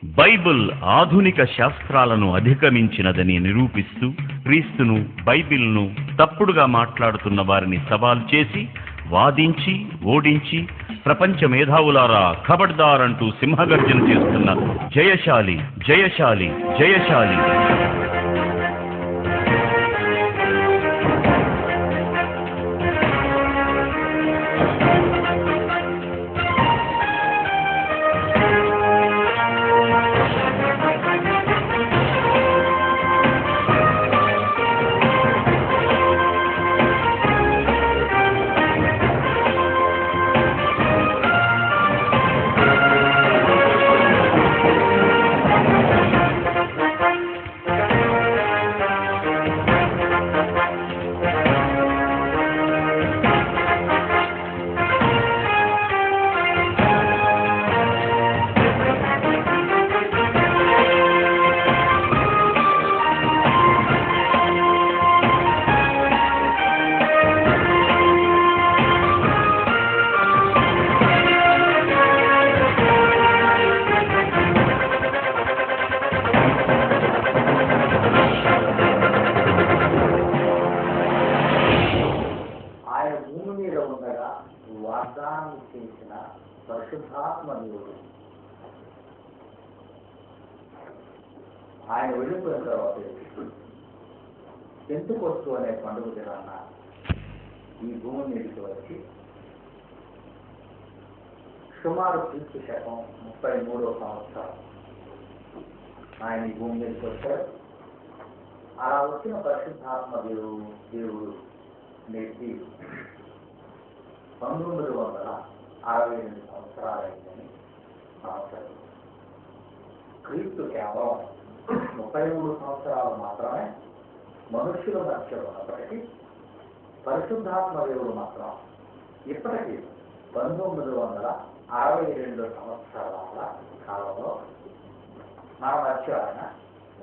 Bible ఆధునిక శాస్త్రాలను అధిగమించినదని నిరూపిస్తూ క్రీస్తును, బైబిల్ను తప్పుడుగా మాట్లాడుతున్న వారిని సవాల్ చేసి వాదించి ఓడించి ప్రపంచ మేధావులారా ఖబర్దార్ అంటూ సింహగర్జన చేస్తున్న జయశాలి జయశాలి జయశాలి. వాగ్దానం చేసిన పరిశుద్ధాత్మ దేవుడు ఆయన వెళ్ళిపోయిన తర్వాత పెంతెకొస్తు అనే పండుగ దినాన ఈ భూమి మీదకి వచ్చి సుమారు క్రీస్తు శకం 33వ సంవత్సరం ఆయన ఈ భూమి మీదకి వచ్చారు. అలా వచ్చిన పరిశుద్ధాత్మ దేవుడు నేటి 1962 సంవత్సరాలైందని సంవత్సరం. క్రీస్తు కేవలం 33 సంవత్సరాలు మాత్రమే మనుష్యుల మధ్య ఉన్నప్పటికీ పరిశుద్ధాత్మ దేవుడు మాత్రం ఇప్పటికీ 1962 సంవత్సరాల కాలంలో మన మధ్య ఆయన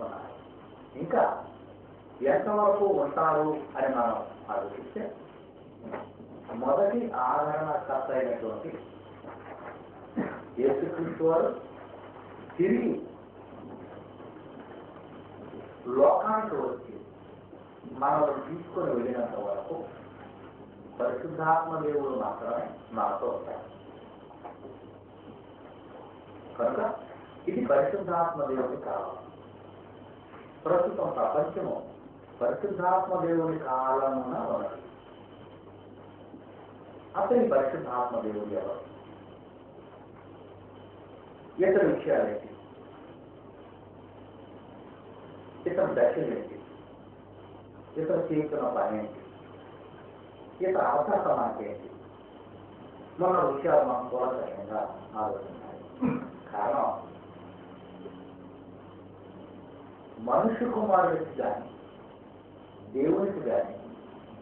ఉన్నారు. ఇంకా ఎంతవరకు ఉంటారు అని మనం ఆలోచిస్తే మొదటి ఆదరణకర్త అయినటువంటి యేసుక్రీస్తు వారు తిరిగి లోకానికి వచ్చి మనల్ని తీసుకొని వెళ్ళినంత వరకు పరిశుద్ధాత్మ దేవుడు మాత్రమే మనతో ఉంటారు. కనుక ఇది పరిశుద్ధాత్మ దేవుడి కాలం. ప్రస్తుతం ప్రపంచము పరిశుద్ధాత్మ దేవుడి కాలమున ఉన్నది. అతని పరిశుద్ధాత్మ దేవుడు ఎవరు? ఇతర విషయాలేంటి? ఇతర దశలేంటి? ఇతర చేస్తున్న పని ఏంటి? ఇతర అవకాశం ఏంటి? మన విషయాలు మనం కూలంకషంగా ఆలోచించాలి. కారణం మనుష్య కుమారుడికి కానీ దేవునికి కానీ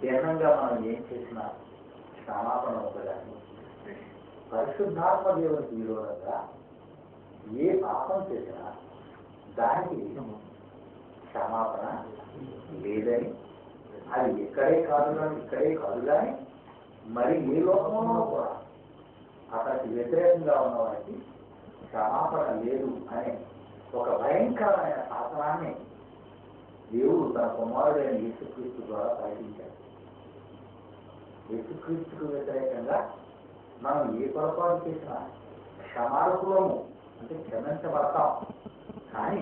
భిన్నంగా మనం ఏం చేసినా క్షమాపణ ఉండదని, పరిశుద్ధాత్మ దేవునికి విరోధంగా ఏ పాపం చేసినా దానికి క్షమాపణ లేదని, అది ఇక్కడే కాదు కానీ మరి ఏ లోకంలో కూడా అతనికి వ్యతిరేకంగా ఉన్న వారికి క్షమాపణ లేదు అనే ఒక భయంకరమైన శాసనాన్ని దేవుడు తన కుమారుడైన యేసుక్రీస్తు ద్వారా ప్రకటించాడు. యేసుక్రీస్తుకు వ్యతిరేకంగా మనం ఏ పొరపాటు చేసినా క్షమార్కులము అంటే క్షమించబడతాం. కానీ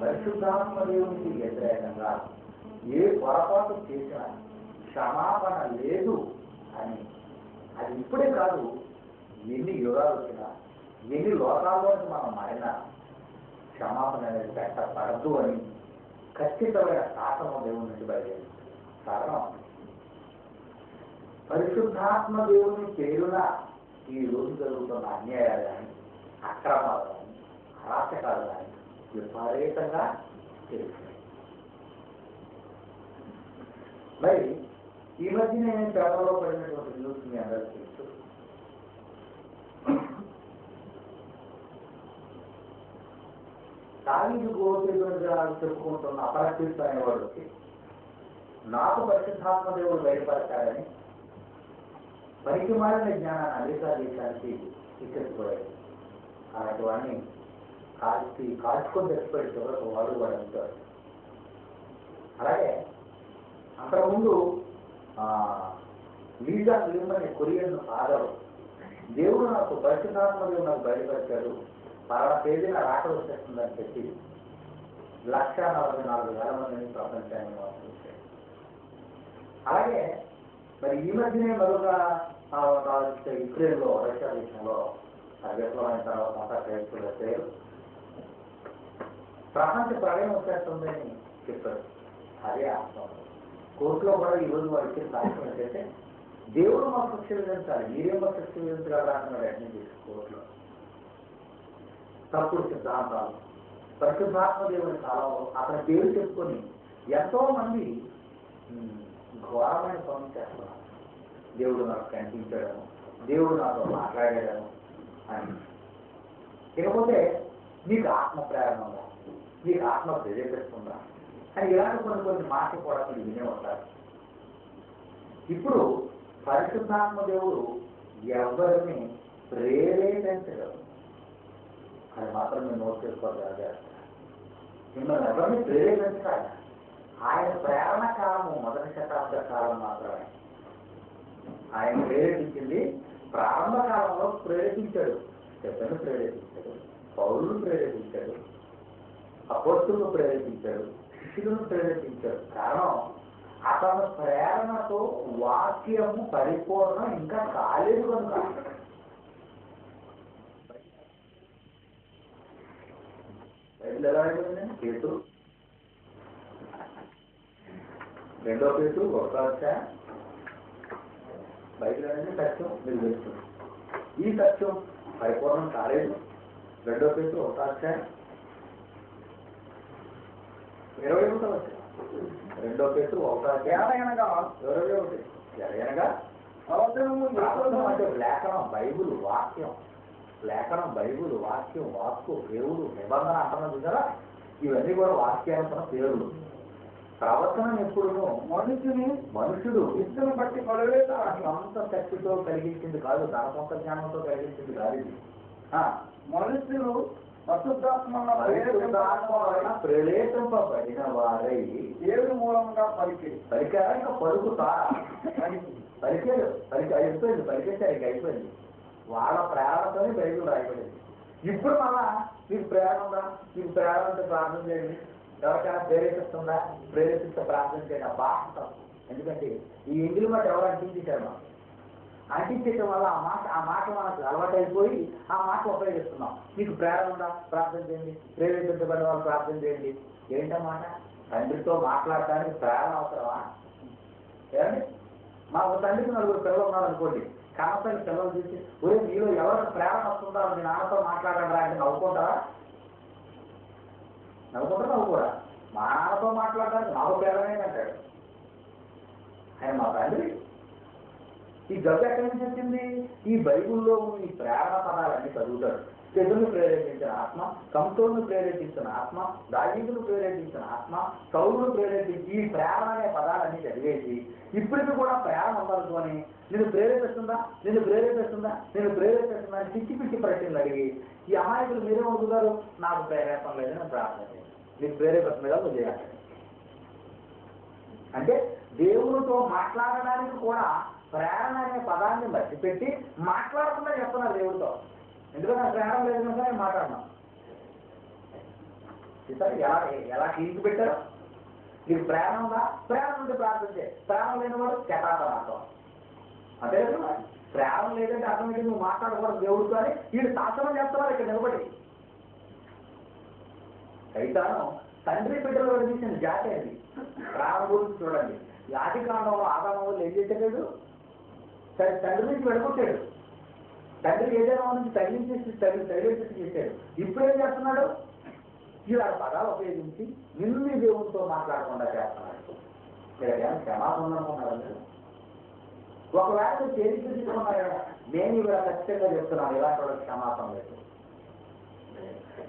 పరిశుద్ధాత్మ దేవునికి వ్యతిరేకంగా ఏ పొరపాటు చేసినా క్షమాపణ లేదు అని, అది ఇప్పుడే కాదు, ఎన్ని యుగాలు వచ్చినా ఎన్ని లోకాల్లోకి మనం మారినా క్షమాపణ అనేది పెట్టబడద్దు అని ఖచ్చితమైన శాసనం దేవుడి నుంచి బయలుదేరింది. కారణం పరిశుద్ధాత్మ దేవుని పేరున ఈ రోజు జరుగుతున్న అన్యాయాలు కానీ అక్రమాలు కానీ అరాచకాలు కానీ విపరీతంగా తెలుస్తున్నాయి. మరి ఈ మధ్య నేను పేపర్లో పడినటువంటి న్యూస్ మీ అందరికీ తెలుసు. దావీదు గోత్రీకునిగా చెప్పుకుంటున్న అపరక్రీస్తు అనేవాడికి నాకు పరిశుద్ధాత్మ దేవుడు బయటపడతాడని పనికి మారిన జ్ఞానాన్ని అమెరికా దేశానికి తీసుకుపోయాడు. అలాంటి వాడిని కాల్చుకొని తెచ్చిపెట్టి చివరకు వాడు అడుగుతాడు. అలాగే అంతకుముందు లీజా లిమ్ అనే కొరియన్ ఫాదర్, దేవుడు నాకు పరిశుద్ధాత్మదేవుడు నాకు బయలుపరిచాడు, పలానా తేదీన రాక వచ్చేస్తుందని చెప్పి 1,44,000 మందిని ప్రపంచాన్ని మోసగించాడు. అలాగే మరి ఈ మధ్యనే మరొక యుక్రెయిన్లో, రష్యా దేశంలో విప్లవమైన తర్వాత అంతా క్రైస్తవులు వచ్చారు, ప్రపంచ ప్రళయం వచ్చేస్తుందని చెప్పారు. అదే ఆత్మ కోర్టులో కూడా ఈరోజు వారు ఇచ్చిన సాక్ష్యం ఏంటంటే దేవుడు మాకు శిక్ష విధించాలి, మీరేం మాకు శిక్ష విధించగలరా అంటున్నాడు అడ్మిట్ చేసి కోర్టులో. తప్పుడు సిద్ధాంతాలు, పరిశుద్ధాత్మ దేవుని కాలంలో అతని పేరు చెప్పుకొని ఎంతో మంది ఘోరమైన పనులు చేస్తున్నారు. దేవుడు నాకు కనిపించడము, దేవుడు నాతో మాట్లాడడము అని. ఇకపోతే మీకు ఆత్మ ప్రేరణ ఉందా, మీకు ఆత్మ ప్రేరేపిస్తుందా అని ఇలాంటి కొన్ని మాటలు కూడా మీరు వినే ఉంటారు. ఇప్పుడు పరిశుద్ధాత్మ దేవుడు ఎవరిని ప్రేరేపించగలరు, అది మాత్రం మీరు నోట్ చేసుకోగలిగారు. మిమ్మల్ని ఎవరిని ప్రేరేపించాలి, ఆయన ప్రేరణ కాలము మొదటి శతాబ్ద కాలం మాత్రమే. ఆయన ప్రేరేపించింది ప్రారంభ కాలంలో ప్రేరేపించాడు, స్టెఫెను ప్రేరేపించాడు, పౌలును ప్రేరేపించాడు, అపోస్తులను ప్రేరేపించాడు, శిష్యులను ప్రేరేపించాడు. కారణం అతను ప్రేరణతో వాక్యము పరిపూర్ణం ఇంకా కాలేదు కనుక. బైబిల్ ఎలా అయిపోయిందండి? పేతురు 2వ పేతురు 1వ అధ్యాయం. బైబిల్ అనేది సత్యం, మీరు తెలుస్తుంది. ఈ సత్యం పరిపూర్ణం కాలేదు. 2వ పేతురు 1వ అధ్యాయం 21వ వచ్చాయి. 2వ పేతురు 1వ అధ్యాయం 21. ఎలాగనగా అంటే లేఖనం బైబుల్ వాక్యం, లేఖనం బైబుల్ వాక్యం, వాక్కు దేవుడు నిబంధన అంటున్నది కదా, ఇవన్నీ కూడా వాక్యానుసరణ పేర్లు. ప్రవర్తన ఎప్పుడును మనుషుడు ఇద్దరు బట్టి కొలవేత సొంత శక్తితో కలిగించింది కాదు, తన సొంత జ్ఞానంతో కలిగించింది కాదు. ఇది మనుషులు ప్రేరేపింపబడిన వారై దేవుని మూలంగా పలికారా, ఇంకా పలుకుతారా? పలికారు, అయిపోయింది, పలికేశారు, ఇంకా అయిపోయింది. వాళ్ళ ప్రేరణతోనే బైబిల్ రాయబడింది. ఇప్పుడు మళ్ళా మీకు ప్రేరణ ఉందా, మీకు ప్రేరణ ఉంటే ప్రార్థన చేయండి, ఎవరికైనా ప్రేరేపిస్తుందా, ప్రేరేపిస్తే ప్రార్థన చేయండి. ఆ భాష, ఎందుకంటే ఈ ఇంగిలి మాట ఎవరు అంటించారు, మనం అంటించడం వల్ల ఆ మాట మనకు అలవాటు అయిపోయి ఆ మాట ఉపయోగిస్తున్నాం. మీకు ప్రేరణ ఉందా, ప్రార్థన చేయండి, ప్రేరేపించబడిన వాళ్ళు ప్రార్థన చేయండి. ఏంటన్నమాట? తండ్రితో మాట్లాడటానికి ప్రేరణ అవసరమా? ఏమండి, మా ఒక తండ్రికి 4 పిల్లలు ఉన్నారనుకోండి, కనపల్లి పిల్లలు చూసి ఒరే మీలో ఎవరికి ప్రేరణ వస్తుందా, మీ నాన్నతో మాట్లాడరా అంటే నవ్వుకుంటారా? నవ్వుకోరా? మా నాన్నతో మాట్లాడడానికి నాకు ప్రేరణ అంటాడు ఆయన, మా తండ్రి. ఈ గబ్బు ఎక్కడి నుంచి వచ్చింది? ఈ బైబుల్లో ఈ ప్రేరణ పదాలన్నీ చదువుతాడు. తెగులు ప్రేరేపించిన ఆత్మ, కంసోను ప్రేరేపించిన ఆత్మ, దావీదును ప్రేరేపించిన ఆత్మ, సౌలును ప్రేరేపించి ఈ ప్రేరణ అనే పదాలన్నీ చదివేసి ఇప్పటికి కూడా ప్రేరణ ఉందనుకొని నేను ప్రేరేపిస్తుందా అని పిచ్చి ప్రశ్నలు అడిగి ఈ అమాయకులు మీరే అడుగుతారు, నాకు ప్రేరేపణ లేదని నేను ప్రార్థన చేయండి, మీకు ప్రేరేపిస్తుందిగా నువ్వు చేయాలి. అంటే దేవునితో మాట్లాడడానికి కూడా ప్రేరణ అనే పదాన్ని మర్చిపెట్టి మాట్లాడకుండా చెప్తున్నారు దేవుడితో. ఎందుకంటే నాకు ప్రేరణ లేదు కనుక నేను మాట్లాడినా. ఎలా తీసి పెట్టారు? నీకు ప్రేరణ ఉందా, ప్రేరణ ఉంటే ప్రార్థన చేయి. ప్రేరణ లేనివాడు చెటాటం. అదే కదా, ప్రేరణ లేదంటే ఆటోమేటిక్ నువ్వు మాట్లాడకూడదు దేవుడితో అని వీళ్ళు శాసనం చేస్తున్నారు ఇక్కడ నిలబడి. సైతాను తండ్రి బిడ్డలు విడిపించిన జాతి అది. ప్రేరణ గురించి చూడండి, ఆది కాలంలో ఆదాము వాళ్ళు ఏం చేసేవాడు? సరే, తండ్రి నుంచి వెళ్ళగొట్టాడు, తండ్రి ఏదైనా నుంచి తగిలించేసి చేశాడు. ఇప్పుడు ఏం చేస్తున్నాడు? ఇలా పదాలు ఉపయోగించి నిన్ను దేవునితో మాట్లాడకుండా చేస్తున్నాడు. మీరు క్షమాపణ అనుకున్నారు? ఒకవేళ మీరు తేలిక తీసుకున్నారా? నేను ఇలా ఖచ్చితంగా చెప్తున్నాను, ఇలాంటి వాళ్ళకి క్షమాపణ లేదు.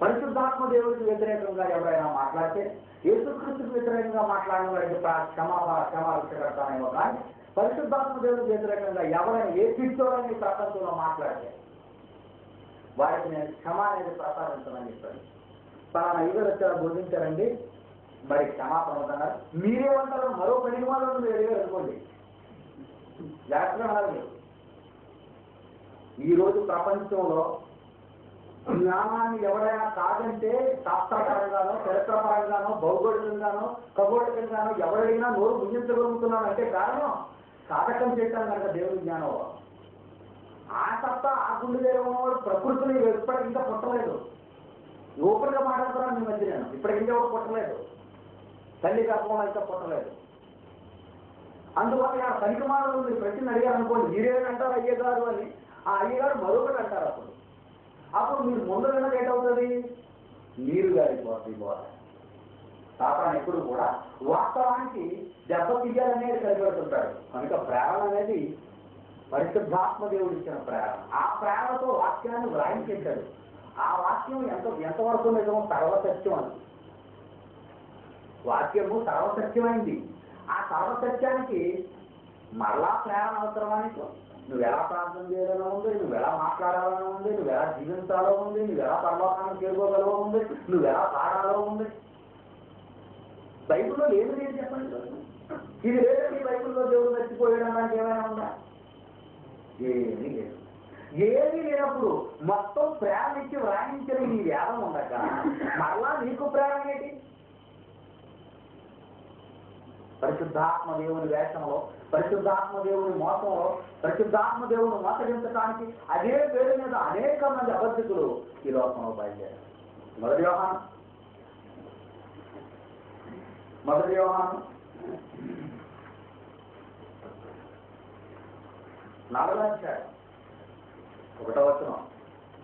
పరిశుద్ధాత్మ దేవుడికి వ్యతిరేకంగా ఎవరైనా మాట్లాడితే, యేసుక్రీస్తుకు వ్యతిరేకంగా మాట్లాడిన వారికి క్షమాభిషేకడతానేమో, కానీ పరిశుద్ధాత్మ దేవుడికి వ్యతిరేకంగా ఎవరైనా ఏ పిచ్చోడని ప్రపంచంలో మాట్లాడితే వారికి నేను క్షమ అనేది ప్రసాదించమని చెప్పాను. పలానా అయ్యగారు వచ్చారా బోధించారండి, మరి క్షమాపణ అవుతున్నారు. మీరేమంటారు? మరో 10 మాటలు మీరు అడిగారు అనుకోండి, జాగ్రత్తగా అన్నారు మీరు. ఈరోజు ప్రపంచంలో జ్ఞానాన్ని ఎవరైనా కాదంటే శాస్త్రపరంగానో, చరిత్రపరంగానో, భౌగోళికంగానో, ఖగోళికంగానో ఎవరైనా నోరు ముగించగలుగుతున్నాను అంటే కారణం సాధకం చేయటం కనుక దేవుడి జ్ఞానం. ఆ సత్తా ఆ గుండె దేవుడు ప్రకృతిని ఎప్పటికి ఇంకా పుట్టలేదు. ఓపెన్గా మాట్లాడుతున్నాను ఈ మధ్య నేను. ఇప్పటికి ఇంకా పుట్టలేదు, తల్లి గర్భంలో ఇంకా పుట్టలేదు. అందువల్ల ఆ పనికిమాలను మీరు ప్రశ్న అడిగారు అనుకోండి, మీరేమంటారు అయ్యగారు అని, ఆ అయ్యగారు మరొకటి అంటారు. అప్పుడు మీరు ముందు వినక ఏంటవుతుంది? నీరు గారిపోతుంది బోధ. సాతాను ఎప్పుడు కూడా వాస్తవానికి దెబ్బ తీయాలనేది కనిపెడుతుంటాడు. కనుక ప్రేరణ అనేది పరిశుద్ధాత్మ దేవుడు ఇచ్చిన ప్రేరణ. ఆ ప్రేరణతో వాక్యాన్ని వ్రాయించాడు. ఆ వాక్యం ఎంతవరకు నిజమో సర్వసత్యం అని. వాక్యము సర్వసత్యమైంది. ఆ సర్వసత్యానికి మరలా ప్రేరణ అవసరమానికి నువ్వు ఎలా ప్రార్థన చేయాలని ఉంది, నువ్వు ఎలా మాట్లాడాలని ఉంది, నువ్వు ఎలా జీవించాలో ఉంది, నువ్వు ఎలా పరలోకాన్ని చేరుకోగలవో ఉంది, నువ్వు ఎలా పాడాలో ఉంది. బైబిల్లో ఏమి లేదు చెప్పండి. ఇది లేదండి బైబిల్లో దేవుడు మర్చిపోయాడు అనడానికి ఏమైనా ఉందా? ఏమీ లేదు. ఏమీ లేనప్పుడు మొత్తం ప్రేరణ ఇచ్చి వ్రాయించిన ఈ వేదం ఉండక మరలా నీకు ప్రేరణ ఏంటి? పరిశుద్ధాత్మ దేవుని వేషంలో, పరిశుద్ధాత్మ దేవుని మోసంలో, పరిశుద్ధాత్మ దేవుని మోసగించడానికి అదే పేరు మీద అనేక మంది అబద్ధికులు ఈ లోకంలో బయలుదేరారు. మొదటి యోహాను 4వ అధ్యాయం 1వ వచనం.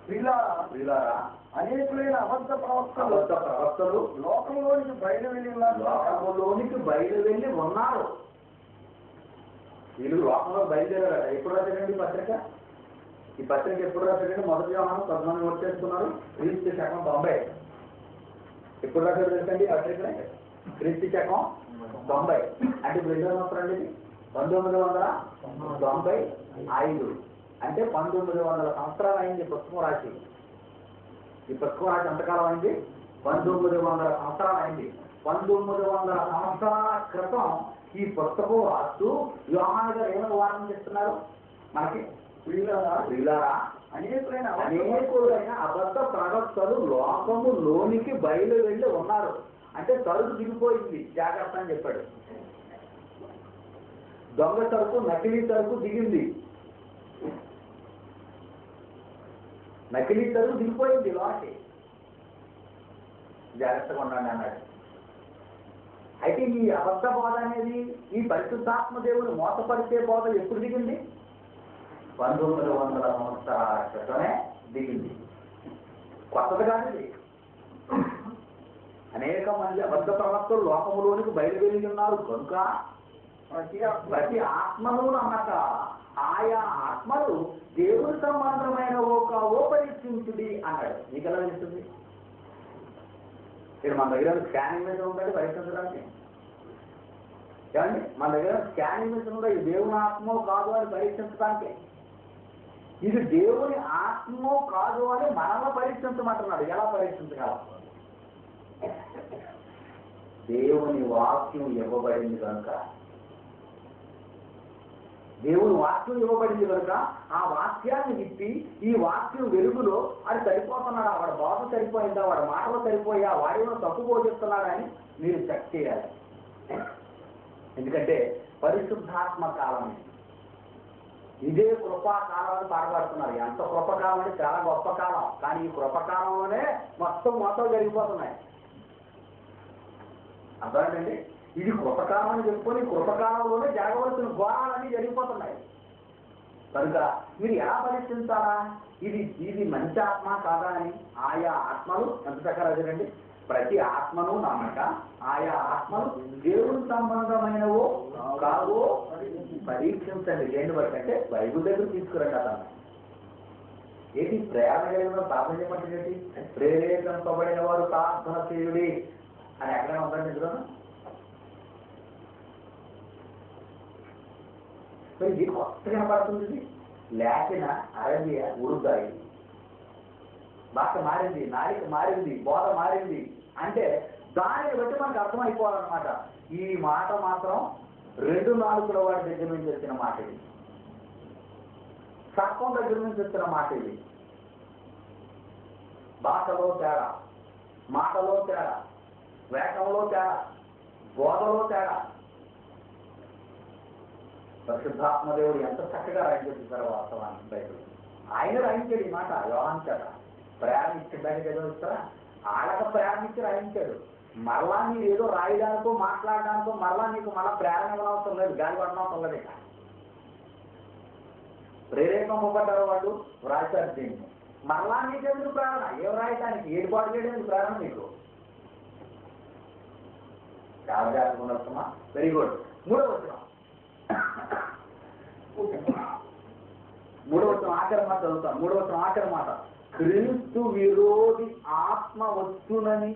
ప్రియులారా, అనేకులైన అబద్ధ ప్రవక్తలు లోకంలోనికి బయలు వెళ్ళి ఉన్నారు. వీళ్ళు లోకంలో బయలుదేరారు. ఎప్పుడు రాశారండి పత్రిక? ఈ పత్రిక ఎప్పుడు రాశారండి? మొదటి యోహాను 10 నోట్ చేసుకున్నారు. క్రీస్తు శకం 90. ఎప్పుడు రాశారు తెలుసండి పత్రిక? క్రీస్తు శకం 90. అంటే ఇప్పుడు 2 సంవత్సరాలు అండి. 1995. అంటే 1900 సంవత్సరాలు అయింది పుస్తకం రాసి. ఈ పుస్తకం రాసి ఎంతకాలం అయింది? 1900 సంవత్సరాలు అయింది. 1900 సంవత్సరాల క్రితం ఈ పుస్తకం రాస్తూ యోహాను గారు ఏమైనా వార్త చేస్తున్నారు మనకి? ప్రియులారా, అనేకులైన అబద్ధ ప్రవక్తలు లోకములోనికి బయలు వెళ్ళి ఉన్నారు. అంటే తలుపు దిగిపోయింది, జాగ్రత్త అని చెప్పాడు. దొంగ తలుపు, నకిలీ తలుపు దిగింది. నకిలీ తలుపు దిగిపోయింది లోకి, జాగ్రత్తగా ఉండండి అన్నాడు. అయితే ఈ అబద్ధ బోధ అనేది, ఈ పరిశుద్ధాత్మ దేవుని మోసపరిచే బోధ ఎప్పుడు దిగింది? 1900 సంవత్సరాల క్రితమే దిగింది. కొత్తది కాదు ఇది. అనేక మంది అబద్ధ ప్రవక్తలు లోకములోనికి బయలుదేరి ఉన్నారు కనుక ప్రతి ఆత్మను అన్నక ఆయా ఆత్మలు దేవుని సంబంధమైన ఓ పరీక్షించుడి అన్నాడు. మీకు ఎలా తెలుస్తుంది? ఇక్కడ మన దగ్గర స్కానింగ్ మీద ఉందండి పరీక్షించడానికి. ఏమండి, మన దగ్గర స్కానింగ్ మీద ఉందా? ఇది దేవుని ఆత్మో కాదు అని పరీక్షించడానికి. ఇది దేవుని ఆత్మో కాదు అని మనల్ని పరీక్షించమంటున్నాడు. ఎలా పరీక్షించగలం? దేవుని వాక్యం ఇవ్వబడింది కనుక, దేవుని వాక్యం ఇవ్వబడింది కనుక ఆ వాక్యాన్ని విప్పి ఈ వాక్యం వెలుగులో అది సరిపోతున్నాడా, వాడు బాబు సరిపోయిందా, వాడి మాటలు సరిపోయా, వాడిలో తప్పు బోధిస్తున్నాడని మీరు చెక్ చేయాలి. ఎందుకంటే పరిశుద్ధాత్మ కాలం ఇదే కృపాకాలాన్ని పాడబడుతున్నారు. ఎంత కృపకాలం అంటే చాలా గొప్ప కాలం. కానీ ఈ కృపకాలంలోనే మొత్తం జరిగిపోతున్నాయి. అర్థమైందండి? ఇది కృపకాలం అని చెప్పుకొని కృపకాలంలోనే జరగవలసిన ఘోరాలన్నీ జరిగిపోతున్నాయి. కనుక మీరు ఎలా పరీక్షించాలా? ఇది మంచి ఆత్మ కాదా అని ఆయా ఆత్మలు ఎంత చక్కగా రాజండి. ప్రతి ఆత్మను నమ్మక ఆయా ఆత్మలు దేవుని సంబంధమైనవో కావో పరీక్షించండి. దేని వరకు అంటే బైబిల్ దగ్గర తీసుకురండి. అతను ఏంటి ప్రేరణ కలిగిన ప్రార్థన చేయమంటే ప్రేరేపింపబడిన వారు ప్రార్థన చేయుడి అని ఎక్కడైనా ఉందండి ఇందులో? మరి ఇది కొత్తగా పడుతుంది. లాటిన్, అరేబియా, ఉర్దూ భాష మారింది, నాలిక మారింది, బోధ మారింది అంటే దానిని బట్టి మనకు అర్థమైపోవాలన్నమాట. ఈ మాట మాత్రం 2 నాలుకల వాడి దగ్గర నుంచి వచ్చిన మాట ఇది, సర్పం దగ్గర నుంచి వచ్చిన మాట ఇది. భాషలో తేడా, మాటలో తేడా, వేషంలో తేడా, బోధలో తేడా. పరిశుద్ధాత్మదేవుడు ఎంత చక్కగా రాయించారు వాస్తవానికి బైబిల్. ఆయన రాయించాడు ఈ మాట యోహాను చేత. ప్రేరణ ఇచ్చిందని చదివిస్తారా? వాళ్ళకి ప్రేరణ ఇచ్చి రాయించాడు. మరలా మీరు ఏదో రాయడానికో మాట్లాడడానికో మరలా నీకు మళ్ళా ప్రేరణ ఇవ్వనవసరం లేదు, గాలి పడనవసరం లేదు. ఇక ప్రేరేపబడ్డారు వాళ్ళు, రాశారు దీన్ని. మరలా నీకెందుకు ప్రేరణ? ఏం రాయటానికి? ఏడు పాటు చేయడానికి ప్రేరణ నీకు? చాలా జాగ్రత్తగా ఉండొచ్చమ్మా. Very good. మూడవ వచనం ఆఖరి మాట చదువుతాను. మూడవ వచనం ఆఖరి మాట. క్రీస్తు విరోధి ఆత్మ వచ్చునని,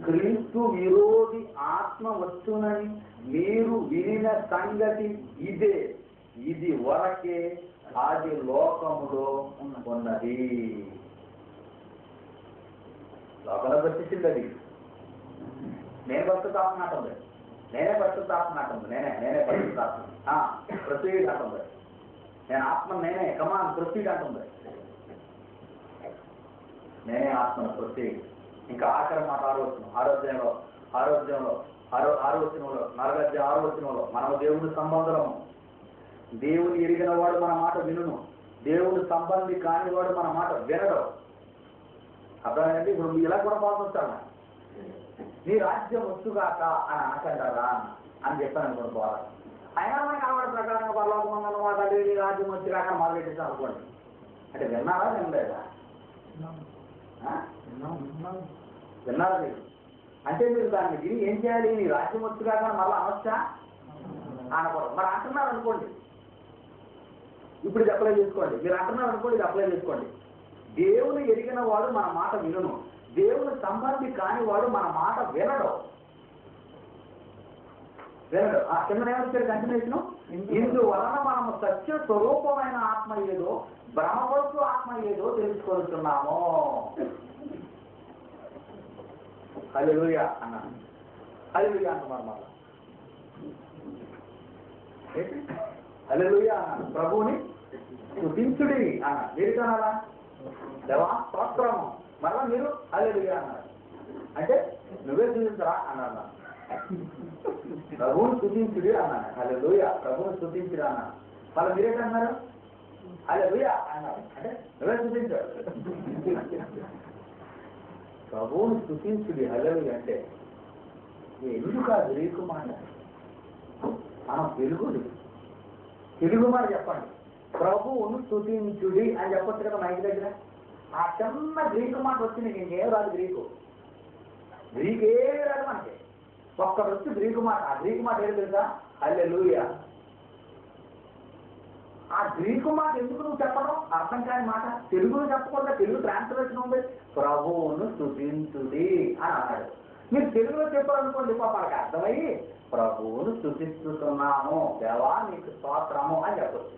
క్రీస్తు విరోధి ఆత్మ వచ్చునని మీరు వినిన సంగతి ఇదే, ఇది వరకే అది లోకములో ఉన్నది. లోకంలో వచ్చేసింది అది. నేను పరిశుద్ధాత్మ నాటుంది, నేనే పరిశుద్ధాత్మ నాటుంది, నేనే పరిశుద్ధాత్మ ప్రొసీడ్ అంటుంది. నేను ఆత్మ నేనే, కమాన్ ప్రొసీడ్ అంటుంది. నేనే ఆత్మను ప్రొసీడ్. ఇంకా ఆఖరి మాట ఆరోగ్యంలో 4 మనము దేవుని సంబంధము. దేవుని ఎరిగిన వాడు మన మాట వినును, దేవుని సంబంధి కాని వాడు మన మాట వినడు. అర్థమైందంటే ఇప్పుడు ఇలా కూడా పాల్గొంటాను. నీ రాజ్యం వచ్చుగాక అని అనకంటారా అని చెప్పాను అనుకోండి. బాగా అయినా మనకి అలవాటు ప్రకారంగా పర్లోకమంగళం మాట నీ రాజ్యం వచ్చుగాక మొదలెట్టేసాను అనుకోండి. అంటే విన్నారా వినలేదా? విన్నారా మీరు? అంటే మీరు దాన్ని విని ఏం చేయాలి? నీ రాజ్యం వచ్చుగాక మళ్ళీ అనొచ్చా? అనకూడదు. మరి అంటున్నారు అనుకోండి, ఇప్పుడు ఇది అప్లై చేసుకోండి. మీరు అంటున్నారు అనుకోండి, ఇది అప్లై చేసుకోండి. దేవుని ఎరిగిన వాడు మన మాట వినును, దేవుని సంబంధి కాని వాడు మన మాట వినడు. కింద ఏమొచ్చాడు కంటిన్యూషన్? ఇందువలన మనము సత్య స్వరూపమైన ఆత్మ ఏదో బ్రహ్మవస్తు ఆత్మ ఏదో తెలుసుకొస్తున్నాము. హల్లెలూయా అన్నాను. హల్లెలూయా అంటున్నారు మాట. హల్లెలూయా అన్నాను. ప్రభువుని స్తుతించుడి అన్నారు. మీరు కనాలా? దేవా స్తోత్రము. మరలా మీరు హల్లెలూయా అన్నారు. అంటే నువ్వే స్తుతించరా అన్నారు. ప్రభువుని స్తుతించుడి అన్నాను. హల్లెలూయా, ప్రభువుని స్తుతించుడి అన్నాను. మళ్ళీ మీరేంటన్నారు? హల్లెలూయా అన్నారు. అంటే నువ్వే స్తుతించాడు. ప్రభువుని స్తుతించుడి హల్లెలూయా అంటే ఎందుకు ఆ గ్రీకు మాట? మనం తెలుగు మాట చెప్పండి. ప్రభువును స్తుతించుడి అని చెప్పొచ్చు కదా మైక్ దగ్గర. ఆ చిన్న గ్రీకు మాట వచ్చింది. ఇంకేం రాదు గ్రీకు. గ్రీకు ఏమి రాదు మనకి. ఒక్కడు వచ్చి గ్రీకు మాట. ఆ గ్రీకు మాట ఏది తెలుసా? హల్లెలూయా. ఆ గ్రీకు మాట ఎందుకు నువ్వు చెప్పడం? అర్థం కాని మాట. తెలుగులో చెప్పకుండా తెలుగు ట్రాన్స్లేషన్ ఉంది. ప్రభువును స్తుతించుడి అని అన్నాడు. మీరు తెలుగులో చెప్పారనుకోండి, పాపకి అర్థమయ్యి ప్రభువును స్తుతిస్తున్నాము, దేవా నీకు స్తోత్రము అని చెప్పచ్చు.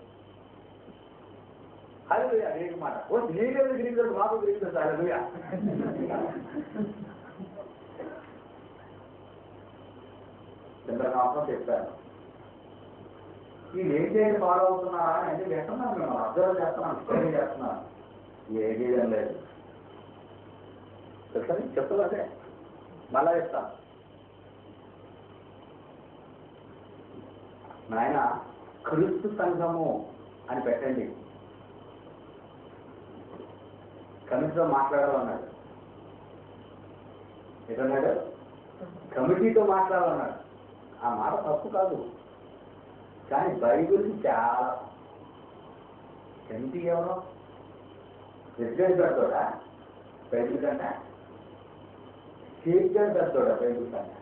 హల్లెలూయా గ్రీకు మాట. ఓ నీకేది గ్రీకు తెలుసు, మాకు గ్రీకు తెలుసు. హల్లెలూయా. చంద్రకాంతం చెప్పాను. వీళ్ళు ఏం చేయండి ఫాలో అవుతున్నారా అని అంటే చేస్తున్నాను, మేము అబ్జర్వ్ చేస్తున్నాను, స్టడీ చేస్తున్నాను. ఏది ఏం లేదు తెలుసా? చెప్తుంది అదే. మళ్ళా చెప్తాను. నాయన క్రీస్తు సంఘము అని పెట్టండి. కమిటీతో మాట్లాడాలన్నాడు. ఏదన్నాడు? కమిటీతో మాట్లాడాలన్నాడు. ఆ మాట తప్పు కాదు, కానీ బైబిల్కి చాలా కమిటీ ఎవరో ప్రెసిడెంట్ పెడతాడా బైబిల్ కంటే? స్టేట్ జడ్జ్ పెడతాడా బైబిల్ కంటే?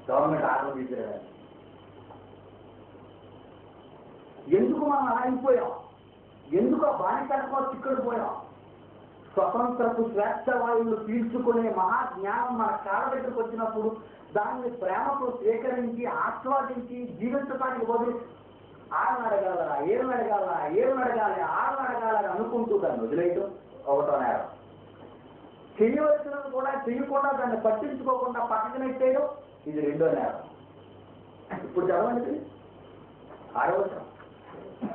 గవర్నమెంట్ ఆర్డర్ తీసుకురావాలి. ఎందుకు మనం అలా అయిపోయాం? ఎందుకు ఆ బానిసత్వ చిక్కుడు పోయాం? స్వతంత్రపు స్వేచ్ఛ వాయువులు పీల్చుకునే మహాజ్ఞానం మన కాళ్ళ దగ్గరకు వచ్చినప్పుడు దాన్ని ప్రేమతో స్వీకరించి ఆస్వాదించి జీవించడానికి బదులు ఆరుని అడగాల, ఏరుని అడగాలి, ఆరుని అడగాలని అనుకుంటూ దాన్ని వదిలేయటం ఒకటో నేరం. చేయవలసినది కూడా చేయకుండా దాన్ని పట్టించుకోకుండా పక్కన నెట్టేయడం ఇది రెండో నేరం. ఇప్పుడు చదవండి 6వ వచనం,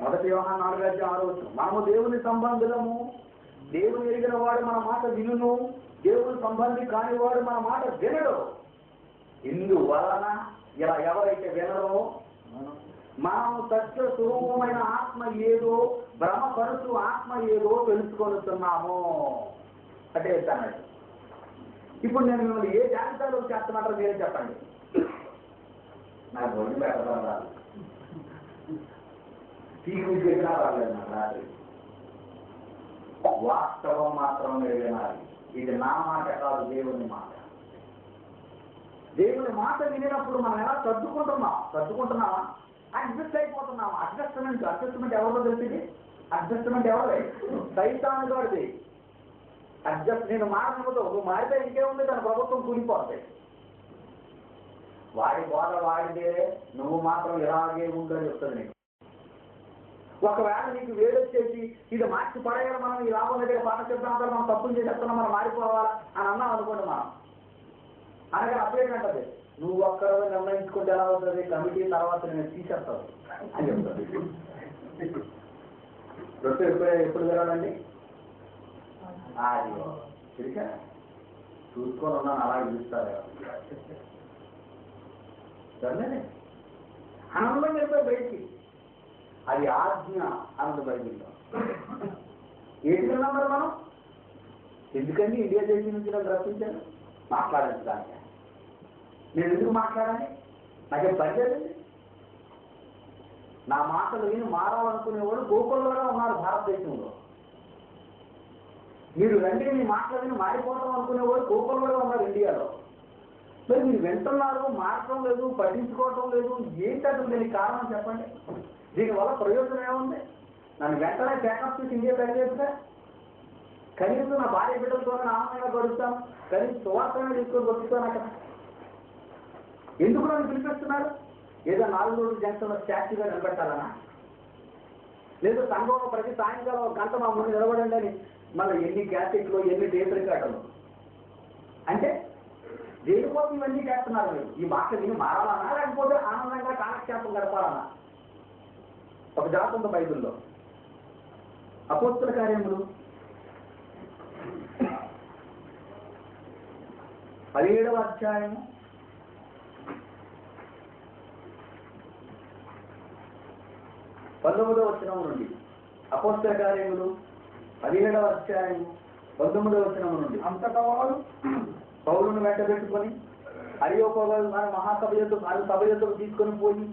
1 యోహాను 4:6. మనము దేవుని సంబంధులము, దేవుని ఎరిగిన వాడు మన మాట వినును, దేవుని సంబంధి కానివాడు మన మాట వినడు. ఇందువలన ఇలా ఎవరైతే వినరో మనము సత్య స్వరూపమైన ఆత్మ ఏదో, భ్రమపరుచు ఆత్మ ఏదో తెలుసుకొనుతున్నాము అంటే అన్నాడు. ఇప్పుడు నేను మిమ్మల్ని ఏ జాబితాలో చేస్తున్నట్టు మీరే చెప్పండి. నాకు ఒళ్ళు పెట్టడం రాదు, తీసుకెళ్ళినా రాలేదు నాకు రాత్రి. వాస్తవం మాత్రం మీరు వినాలి. ఇది నా మాట కాదు, దేవుని మాట. దేవుని మాట వినినప్పుడు మనం ఎలా సర్దుకుంటున్నామా? అడ్జస్ట్ అయిపోతున్నామా? అడ్జస్ట్మెంట్ ఎవరిలో తెలిసింది? అడ్జస్ట్మెంట్ ఎవరిది? సైతాను గారిది. నేను మారనివ్వదు, నువ్వు మారితే ఇంకేముంది, తన ప్రభుత్వం కూలిపోతాయి. వాడి బోధ వాడిదే, నువ్వు మాత్రం ఇలాగే ఉందని చెప్తుంది నీకు. ఒకవేళ నీకు వేడొచ్చేసి ఇది మార్చి పడేయాలి, మనం ఈ లాభం దగ్గర పాట సిద్ధాంతాలు మనం తప్పులు చేసేస్తున్నాం, మనం మారిపోవాలా అని అన్నాం అనుకోండి. మనం అనగా అప్పుడేంటంటది, నువ్వు ఒక్కరో నిర్ణయించుకుంటే ఎలా అవుతుంది, కమిటీ తర్వాత నేను తీసేస్తాను అని చెప్తాను. ఎప్పుడు జరగాలండి? అది తిరిగా చూసుకొని ఉన్నాను, అలా పిలుస్తారు సరేనే. ఆనందం చెప్పే బయటికి అది ఆజ్ఞ అన్నది బైబిల్లో. ఏంటి విన్నాం మరి మనం? ఎందుకండి ఇండియా దేశం నుంచి నన్ను రప్పించాను? మాట్లాడించడానికి. నేను ఎందుకు మాట్లాడాలి? నాకేం పని లేదండి. నా మాటలు విని మారాలనుకునేవాడు గోకులంగా ఉన్నారు భారతదేశంలో. మీరు రండి మీ మాటలు విని మారిపోవడం అనుకునేవాడు గోకులంగా ఉన్నారు ఇండియాలో. మరి మీరు వింటున్నారు, మారటం లేదు, పట్టించుకోవటం లేదు. ఏంటంటే దీనికి కారణం చెప్పండి. దీనివల్ల ప్రయోజనం ఏముంది? నన్ను వెంటనే ప్యాకప్ చేసి ఇండియా బయలుదేరితే కనీసం నా భార్య బిడ్డలతోనే ఆనందంగా గడుపుతాను, కనీసం సువార్తనే తీసుకొని గడుపుతాను. అక్కడ ఎందుకు నన్ను పిలిపిస్తున్నారు? ఏదో 4 రోజులు జంక్షన్లో స్టాచ్యూగా నిలబెట్టాలనా? లేదా సంఘంలో ప్రతి సాయంకాలం 1 గంట మా ముందు నిలబడండి అని మళ్ళీ ఎన్ని క్యాసెట్లు, ఎన్ని టేప్ రికార్డులు అంటే దేనికోసం ఇవన్నీ చేస్తున్నారు? మీరు ఈ మాట విని మారాలన్నా, లేకపోతే ఆనందంగా కాలక్షేపం గడపాలన్నా? ఒక జాత ఉంది బైబిల్లో, అపోస్తల కార్యములు 17వ అధ్యాయము 19వ వచనం నుండి. అపోస్తల కార్యములు 17వ అధ్యాయము 19వ వచనం నుండి. అంతటా వారు పౌలును వెంటబెట్టుకొని అరియోపగలు మహాసభ సభ తీసుకొని పోయి,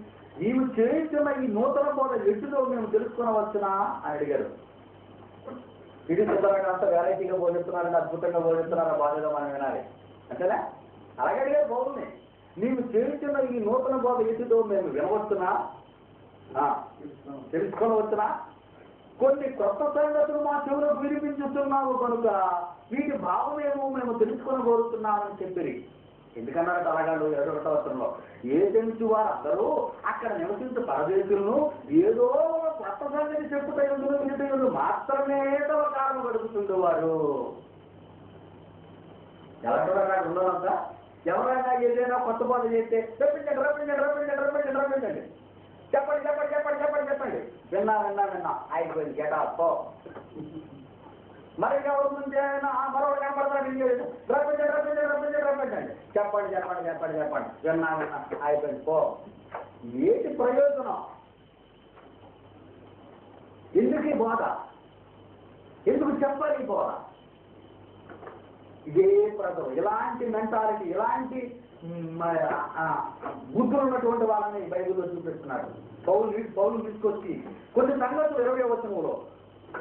నీవు చేస్తున్న ఈ నూతన బోధ ఎట్టులో మేము తెలుసుకునవచ్చునా అని అడిగారు. ఇది సిద్ధంగా అంత వెరైటీగా బోధిస్తున్నారని, అద్భుతంగా బోధిస్తున్నారా, బాధ్యత మనం వినాలి అంతేనా? అలాగే అడిగారు పౌరుని, నీవు చేస్తున్న ఈ నూతన బోధ ఎట్టుతో మేము వినవచ్చునా, తెలుసుకొనవచ్చునా? కొన్ని కొత్త సంగతులు మా చెవులకు వినిపించుతున్నావు కనుక వీటి భావమేమో మేము తెలుసుకొనబోతున్నామని చెప్పిరి. ఎందుకన్నారంటే అలాగాడు 21వ వచనంలో, ఏ తెలుసు వారందరూ అక్కడ నివసించే పరదేశులను ఏదో కొత్త సంగతి చెప్పుటైందులు మాత్రమే తమ కాలం గడుపుతుండేవారు. ఎలాంటి ఉండదంతా ఎవరైనా ఏదైనా కొత్త బోధ చేస్తే రప్పించండి రప్పించండి రప్పించండి రప్పించండి రప్పించండి, చెప్పండి చెప్పండి చెప్పండి చెప్పండి చెప్పండి, విన్నా విన్నా విన్నా అయిపోయింది, గెటప్. మరి ముందే మరొకటి కనపడతాడు, రప్పించండి రప్పించండి రప్పించండి రప్పించండి, చెప్పండి చెప్పండి చెప్పండి చెప్పండి, విన్నా విన్నా అయిపోయింది పో. ఏంటి ప్రయోజనం? ఎందుకు ఈ బోధ? ఎందుకు చెప్పాలి ఈ బోధ? ఇదే ప్రజలు ఇలాంటి మెంటాలిటీ, ఇలాంటి బుద్ధులు ఉన్నటువంటి వాళ్ళని బైబిల్లో చూపిస్తున్నాడు. పౌలు తీసుకొచ్చి కొన్ని సంగతులు 20వ వచనంలో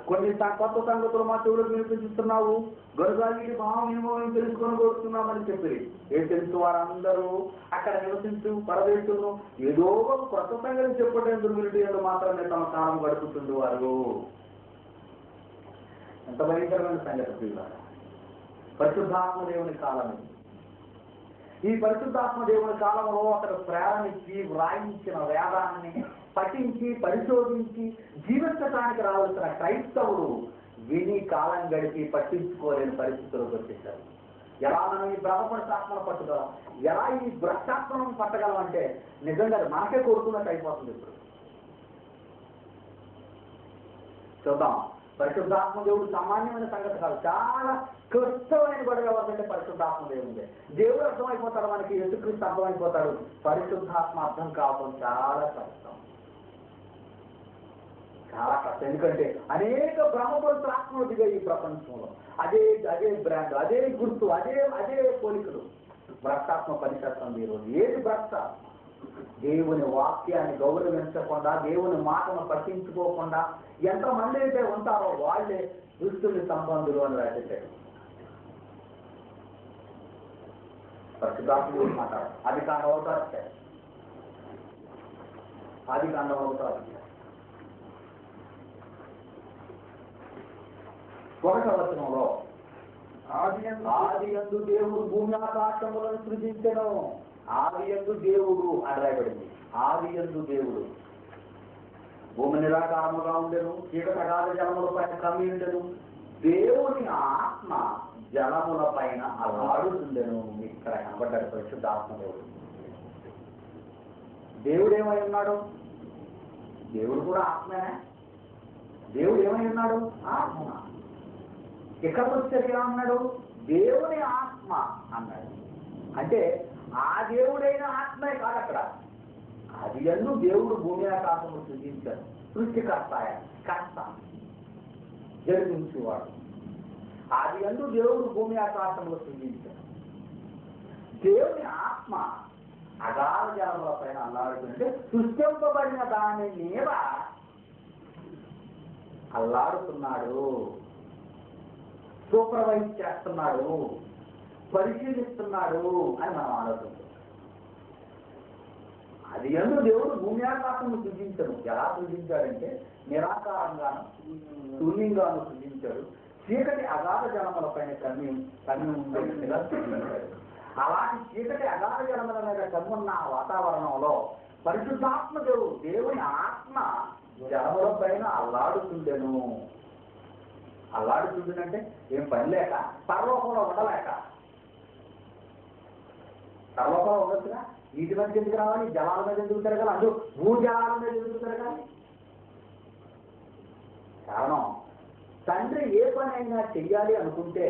కొన్ని కొత్త సంగతులు మా చెవులకు వినిపించుతున్నావు, గొరగాలి భావం ఏమో తెలుసుకొని కోరుతున్నామని చెప్పి ఏం తెలుసు వారందరూ అక్కడ నివసించు పరదేశులను ఏదో ఒక కొత్త సంగతి చెప్పటం దుర్వినిటిలో మాత్రమే తమ కాలం గడుపుతుంది వారు. ఎంత భయంకరమైన సంగతి! పరిశుద్ధాత్మ దేవుని కాలం. ఈ పరిశుద్ధాత్మ దేవుని కాలంలో అతడు ప్రేరణించి వ్రాయించిన వేదాన్ని పఠించి పరిశోధించి జీవించడానికి రావాల్సిన క్రైస్తవుడు విని కాలం గడిపి పట్టించుకోలేని పరిస్థితులకు వచ్చేసారు. ఎలా మనం ఈ బ్రహ్మపడితాత్మను పట్టుగలం, ఎలా ఈ భ్రష్టాత్మను పట్టగలం అంటే నిజంగా అది మనకే కోరుకున్నట్టు అయిపోతుంది. ఇప్పుడు చూద్దాం. పరిశుద్ధాత్మ దేవుడు సామాన్యమైన సంగతి కాదు, చాలా క్లిష్టమైన గొడవ ఎవరికంటే పరిశుద్ధాత్మ దేవుడే. దేవుడు అర్థమైపోతాడు మనకి, యేసుక్రీస్తు అర్థమైపోతాడు. పరిశుద్ధాత్మ అర్థం కావడం చాలా కష్టం, చాలా కష్టం. ఎందుకంటే అనేక బ్రహ్మపరుత్రాత్మలు దిగాయి ఈ ప్రపంచంలో. అదే అదే బ్రాండ్, అదే గుర్తు, అదే పోలికలు. భ్రష్టాత్మ పనిచేస్తుంది ఈరోజు. ఏది భ్రష్టాత్మ? దేవుని వాక్యాన్ని గౌరవించకుండా, దేవుని మాటను పట్టించుకోకుండా ఎంతమంది అయితే ఉంటారో వాళ్ళే దుష్టుని సంబంధులు అని రాసేసాడు. పరిశుద్ధాత్మ మాట్లాడు. అది కాండవుతారు, అది కాండవుతారు. 1వ వచనంలో ఆదియందు దేవుడు భూమి ఆకాశములను సృజించెను. ఆదియందు దేవుడు అని రాయబడింది. ఆదియందు దేవుడు. భూమి నిరాకారముగా ఉండెను, చీకటి అగాధ జలముల పైన కమ్మి ఉండెను, దేవుని ఆత్మ జలముల పైన అలాడుతుండెను. ఇక్కడ కనబడ్డాడు పరిశుద్ధాత్మ దేవుడు. దేవుడు ఏమై ఉన్నాడు? దేవుడు కూడా ఆత్మనే. దేవుడు ఏమై ఉన్నాడు? ఆత్మ. ఎక్కడికి వచ్చేసరికి ఏమన్నాడు? దేవుని ఆత్మ అన్నాడు. అంటే ఆ దేవుడైన ఆత్మే కాదు అక్కడ. అది ఎందు దేవుడు భూమి ఆకాశము సృజించాడు. సృష్టికర్త, కర్త, జరిపించేవాడు. అది ఎందు దేవుడు భూమి ఆకాశములు సృజించాడు. దేవుని ఆత్మ అగాధ జలముల పైన అల్లాడుతుంటే సృష్టింపబడిన దాని మీద అల్లాడుతున్నాడు, సూపర్వైజ్ చేస్తున్నాడు, పరిశీలిస్తున్నాడు అని మనం ఆలోచిస్తాం. అది ఎందు దేవుడు భూమి ఆకాశము సృజించడు. ఎలా సృజించాడంటే నిరాకారంగాను శూన్యంగాను సృజించాడు. చీకటి అగాధ జలముల పైన కన్ను ఉండేట్టుగా సృజించాడు. అలాంటి చీకటి అగాధ జలముల మీద కన్నున్న వాతావరణంలో పరిశుద్ధాత్మ దేవుడు, దేవుని ఆత్మ జలముల పైన అల్లాడుతుండెను. అల్లాడుతుండేనంటే ఏం పని లేక, పరలోకంలో ఉండలేక. పరలోకంలో ఉండొచ్చుగా, నీటి మీద ఎందుకు రావాలి, జలాల మీద ఎందుకు తిరగాలి, అందులో భూజలాల మీద ఎందుకు తిరగాలి? కారణం, తండ్రి ఏ పని అయినా చెయ్యాలి అనుకుంటే